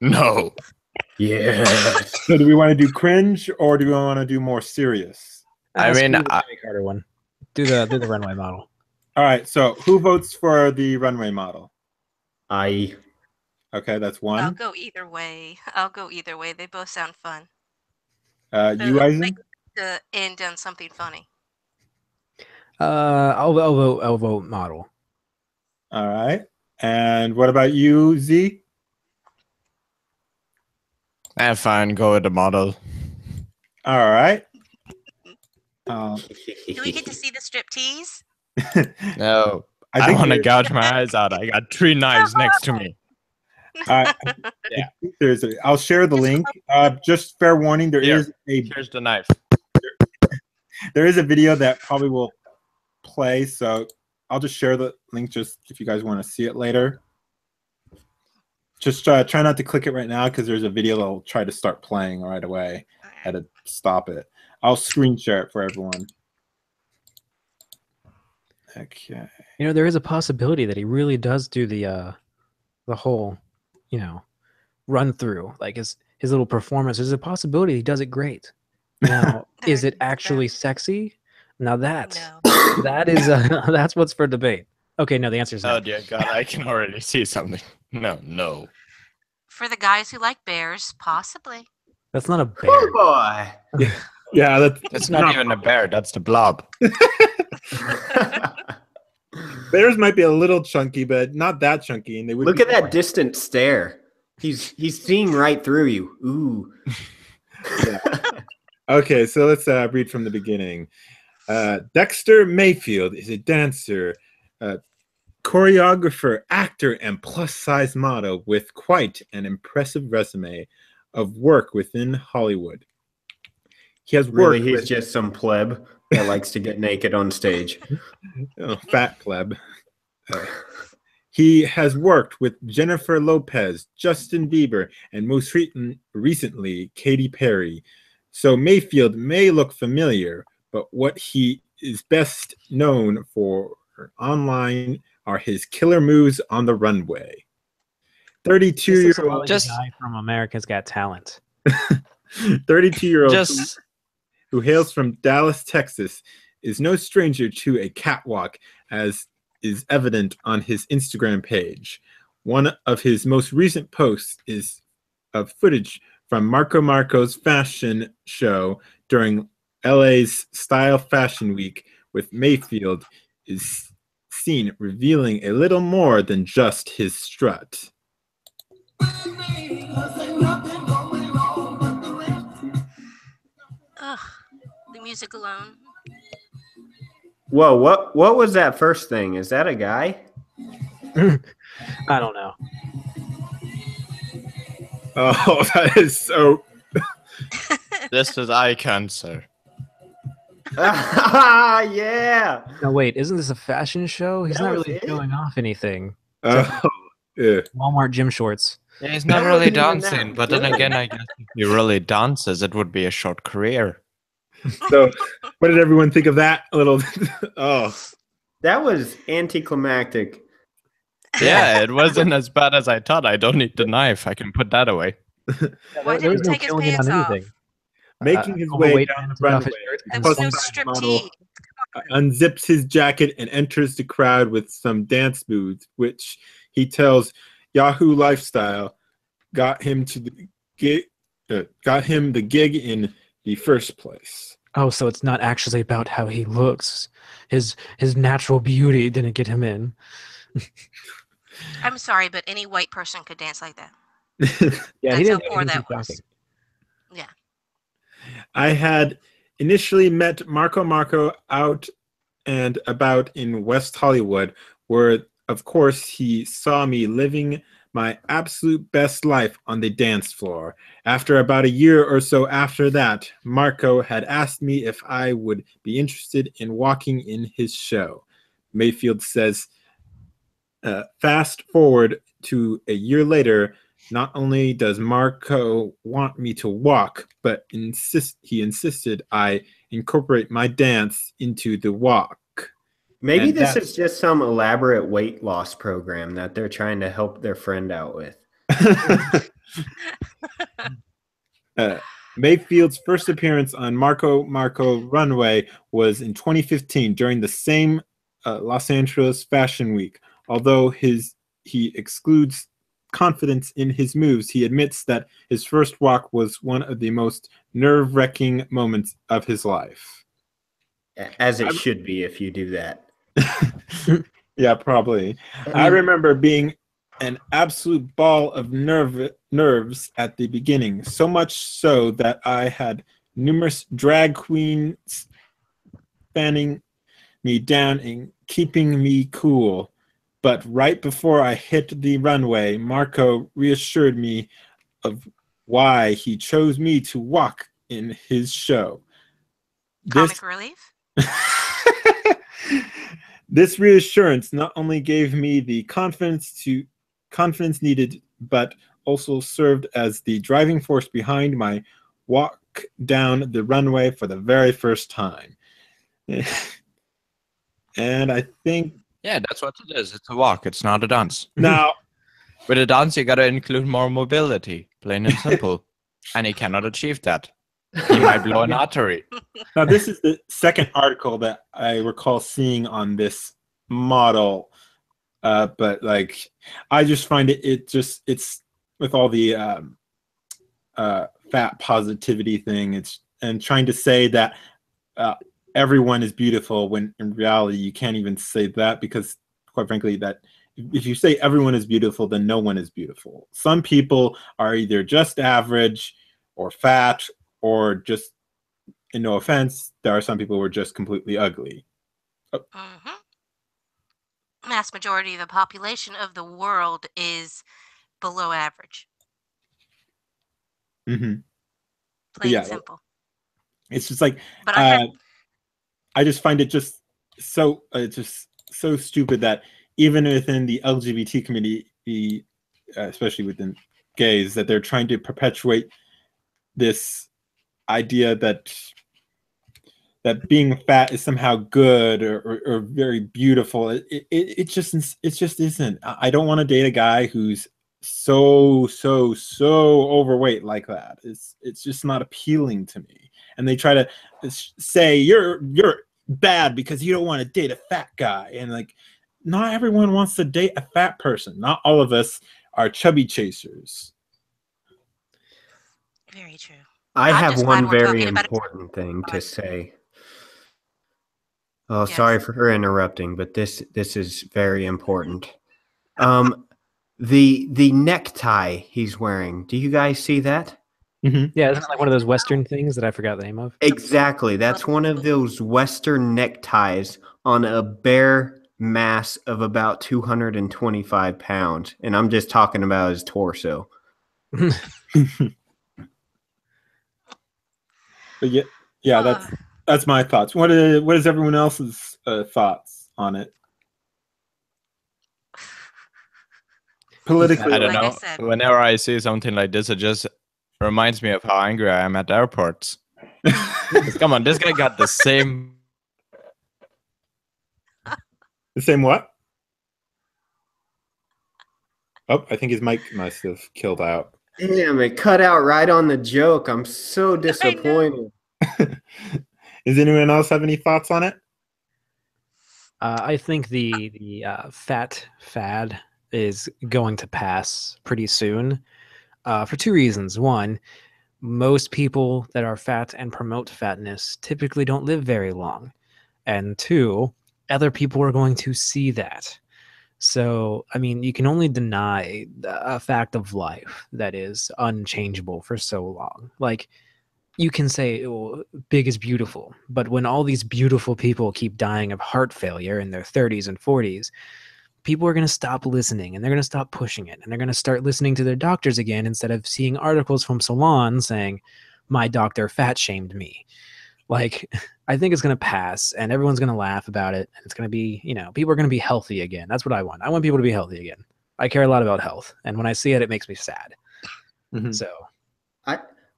No. Yeah. So do we want to do cringe or do we want to do more serious? I mean, the Jimmy Carter one. Do the runway model. All right. So who votes for the runway model? I. Okay, that's one. I'll go either way. They both sound fun. You, Eisen? To end on something funny. I'll vote model. All right. And what about you, Z? Fine. Go with the model. All right. Do we get to see the strip tease? No. I want to gouge my eyes out. I got 3 knives next to me. Yeah. I'll share the link. Just fair warning, here's the knife. There is a video that probably will play, so I'll just share the link just if you guys want to see it later. Just try not to click it right now because there's a video that'll try to start playing right away. I had to stop it. I'll screen share it for everyone. Okay. There is a possibility that he really does do the whole, run through, like his little performance. There's a possibility he does it great. Now, is it actually sexy? Now that is that's what's for debate. Okay, no, the answer is no. Oh dear God, I can already see something. No. For the guys who like bears, possibly. That's not a bear. Poor boy. Yeah, that's not even a bear. That's the blob. Bears might be a little chunky, but not that chunky. And they would look at that distant stare. He's seeing right through you. Ooh. Yeah. Okay, so let's read from the beginning. Dexter Mayfield is a dancer, choreographer, actor, and plus-size model with quite an impressive resume of work within Hollywood. He has worked he's just some pleb that likes to get naked on stage. Fat pleb. He has worked with Jennifer Lopez, Justin Bieber, and most recently, Katy Perry. So Mayfield may look familiar, but what he is best known for online are his killer moves on the runway. 32-year-old guy from America's Got Talent. 32-year-old who hails from Dallas, Texas, is no stranger to a catwalk, as is evident on his Instagram page. One of his most recent posts is of footage from Marco Marco's fashion show during LA's Style Fashion Week, with Mayfield is scene, revealing a little more than just his strut. Ugh, the music alone. Whoa, what was that first thing? Is that a guy? I don't know. Oh, that is so. This is eye cancer. Yeah. No, wait, isn't this a fashion show? He's That not was really it? showing off anything. Oh, yeah. Walmart gym shorts. Yeah, he's That not really wasn't even dancing, that but then good. again, I guess if he really dances, it would be a short career. So, what did everyone think of that little? Oh, That was anticlimactic. Yeah, it wasn't as bad as I thought. I don't need the knife. I can put that away. Why There didn't was he no take his killing it pants on off? anything. making his way Overweight down man the took off his runway, shirt There and was no plus-size strip model tee. unzips his jacket and enters the crowd with some dance moves, which he tells Yahoo Lifestyle got him to the gig, got him the gig in the first place. Oh, so it's not actually about how he looks. His natural beauty didn't get him in. I'm sorry, but any white person could dance like that. Yeah, That's how he poor didn't that keep was. talking. Yeah. I had initially met Marco out and about in West Hollywood, where, of course, he saw me living my absolute best life on the dance floor. After about a year or so after that, Marco had asked me if I would be interested in walking in his show. Mayfield says, fast forward to a year later, not only does Marco want me to walk, but he insisted I incorporate my dance into the walk. Maybe And this that's- is just some elaborate weight loss program that they're trying to help their friend out with. Mayfield's first appearance on Marco Runway was in 2015 during the same Los Angeles Fashion Week. Although he excludes confidence in his moves, he admits that his first walk was one of the most nerve-wracking moments of his life. As it should be if you do that. Yeah, probably. I remember being an absolute ball of nerves at the beginning, so much so that I had numerous drag queens fanning me down and keeping me cool. But right before I hit the runway, Marco reassured me of why he chose me to walk in his show. Comic relief? This reassurance not only gave me the confidence needed, but also served as the driving force behind my walk down the runway for the very first time. And I think... Yeah, that's what it is. It's a walk. It's not a dance. Now, With a dance, you gotta include more mobility, plain and simple. And he cannot achieve that. He might blow an artery. now, this is the second article that I recall seeing on this model. But like, I just find it's with all the fat positivity thing. And trying to say that everyone is beautiful when in reality you can't even say that, because quite frankly, that if you say everyone is beautiful, then no one is beautiful. Some people are either just average or fat, or just, and no offense, there are some people who are just completely ugly. Mm-hmm. Mass majority of the population of the world is below average. Mm-hmm. Plain Yeah, and simple. It's just like, But I just find it just so stupid that even within the LGBT community, especially within gays, that they're trying to perpetuate this idea that being fat is somehow good or very beautiful. It just isn't. I don't want to date a guy who's so overweight like that. It's just not appealing to me. And they try to say you're bad because you don't want to date a fat guy. And like, not everyone wants to date a fat person. Not all of us are chubby chasers. very true. I I'm have just glad one we're very talking about it. important thing to say. Oh, Yes. sorry for interrupting, but this is very important. The necktie he's wearing. Do you guys see that? Hmm. Yeah, isn't it like one of those Western things that I forgot the name of? Exactly. That's one of those Western neckties on a bare mass of about 225 pounds. And I'm just talking about his torso. But yeah, Uh, that's my thoughts. What is everyone else's thoughts on it politically? I don't Like I know. said, Whenever I see something like this, it just reminds me of how angry I am at airports. 'Cause come on, this guy got the same. The same what? Oh, I think his mic must have killed out. Damn, it cut out right on the joke. I'm so I know. disappointed. Does anyone else have any thoughts on it? I think the fat fad is going to pass pretty soon for two reasons. One, most people that are fat and promote fatness typically don't live very long. And two, other people are going to see that. So, I mean, you can only deny a fact of life that is unchangeable for so long. Like, you can say, oh, big is beautiful, but when all these beautiful people keep dying of heart failure in their 30s and 40s, people are going to stop listening and they're going to stop pushing it and they're going to start listening to their doctors again instead of seeing articles from Salon saying, my doctor fat shamed me. Like, I think it's going to pass and everyone's going to laugh about it. And it's going to be, people are going to be healthy again. That's what I want. I want people to be healthy again. I care a lot about health. And when I see it, it makes me sad. Mhm. So,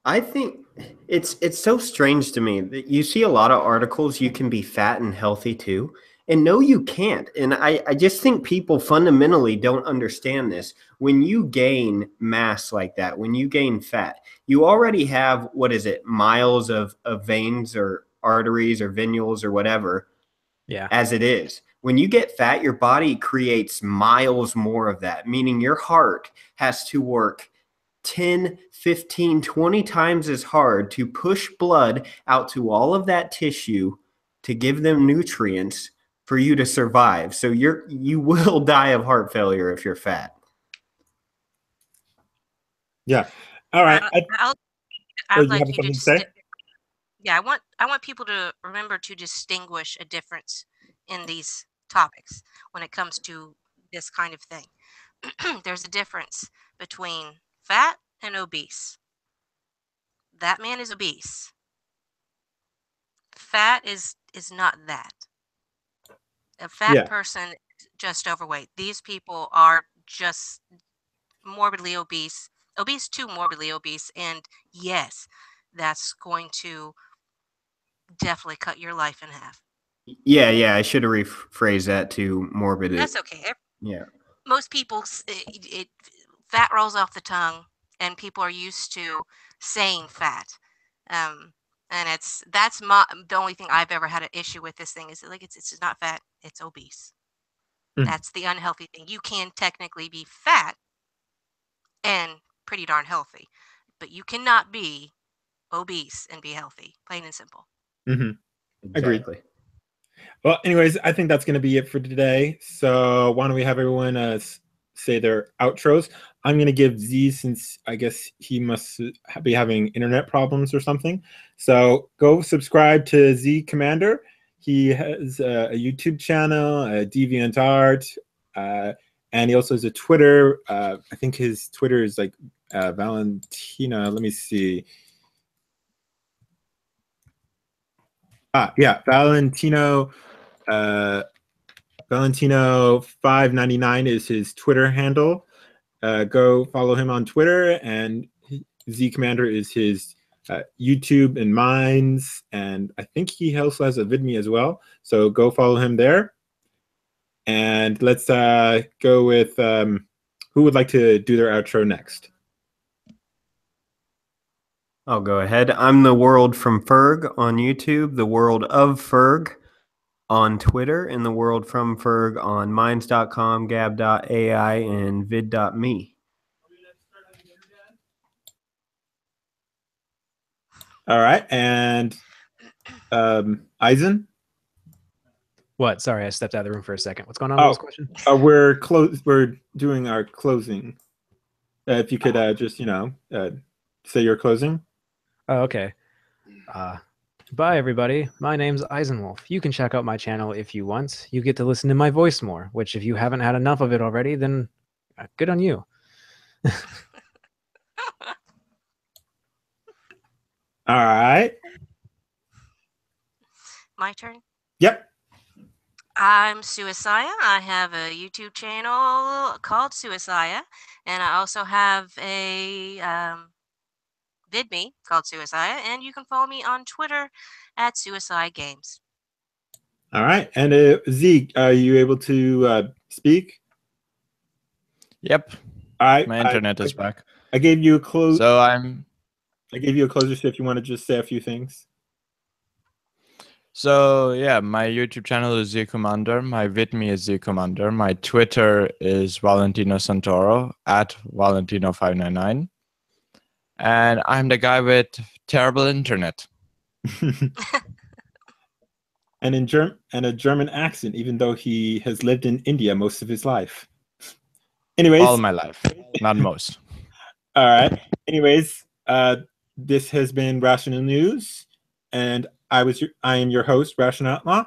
I think it's so strange to me that you see a lot of articles you can be fat and healthy too. And no, you can't. And I just think people fundamentally don't understand this. When you gain mass like that, when you gain fat, you already have, what is it, miles of veins or arteries or venules or whatever yeah. as it is. When you get fat, your body creates miles more of that, meaning your heart has to work 10, 15, 20 times as hard to push blood out to all of that tissue to give them nutrients for you to survive. So you will die of heart failure if you're fat. Yeah. All right. I Oh, would you like have you something to to say? yeah, I want people to remember to distinguish a difference in these topics when it comes to this kind of thing. There's a difference between fat and obese. That man is obese. Fat is not that. A fat Yeah. person is just overweight. These people are just morbidly obese, obese to morbidly obese, and yes, that's going to definitely cut your life in half. Yeah, I should have rephrased that to morbid. That's okay. Yeah. Most people, fat rolls off the tongue, and people are used to saying fat. Um, and that's the only thing I've ever had an issue with this thing is like it's not fat, it's obese. Mm. That's the unhealthy thing. You can technically be fat and pretty darn healthy, but you cannot be obese and be healthy. Plain and simple. Hmm. Agreed. Exactly. Well, anyways, I think that's going to be it for today. So why don't we have everyone say their outros? I'm going to give Z, since I guess he must be having internet problems or something. So go subscribe to Z Commander. He has a YouTube channel, a DeviantArt, and he also has a Twitter. I think his Twitter is like Valentina. Let me see. Yeah, Valentino. Valentino 599 is his Twitter handle. Go follow him on Twitter, and Z Commander is his YouTube and Minds, and I think he also has a VidMe as well. So go follow him there. And let's go with who would like to do their outro next. I'll go ahead. I'm the World from Ferg on YouTube, the World of Ferg on Twitter, and the World from Ferg on minds.com, gab.ai, and vid.me. All right, and Eisen. What? Sorry, I stepped out of the room for a second. What's going on? Oh. What was the question? We're doing our closing. If you could just say your closing. Oh, okay. Bye, everybody. My name's Eisenwolf. You can check out my channel if you want. You get to listen to my voice more, which if you haven't had enough of it already, then good on you. All right. My turn. Yep. I'm Suicide. I have a YouTube channel called Suicide, and I also have a VidMe called Suicide, and you can follow me on Twitter at Suicide Games. All right. And Zeke, are you able to speak? Yep. My internet is back. I gave you a close. So I gave you a closer, so if you want to just say a few things. So yeah, my YouTube channel is Z Commander. My VidMe is Z Commander. My Twitter is Valentino Santoro at Valentino599. And I'm the guy with terrible internet. And a German accent, even though he has lived in India most of his life. Anyways, all my life, not most. All right. Anyways, this has been Rational News, and I am your host, Rational Outlaw,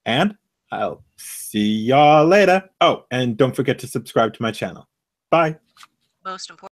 and I'll see y'all later. Oh, and don't forget to subscribe to my channel. Bye. Most important.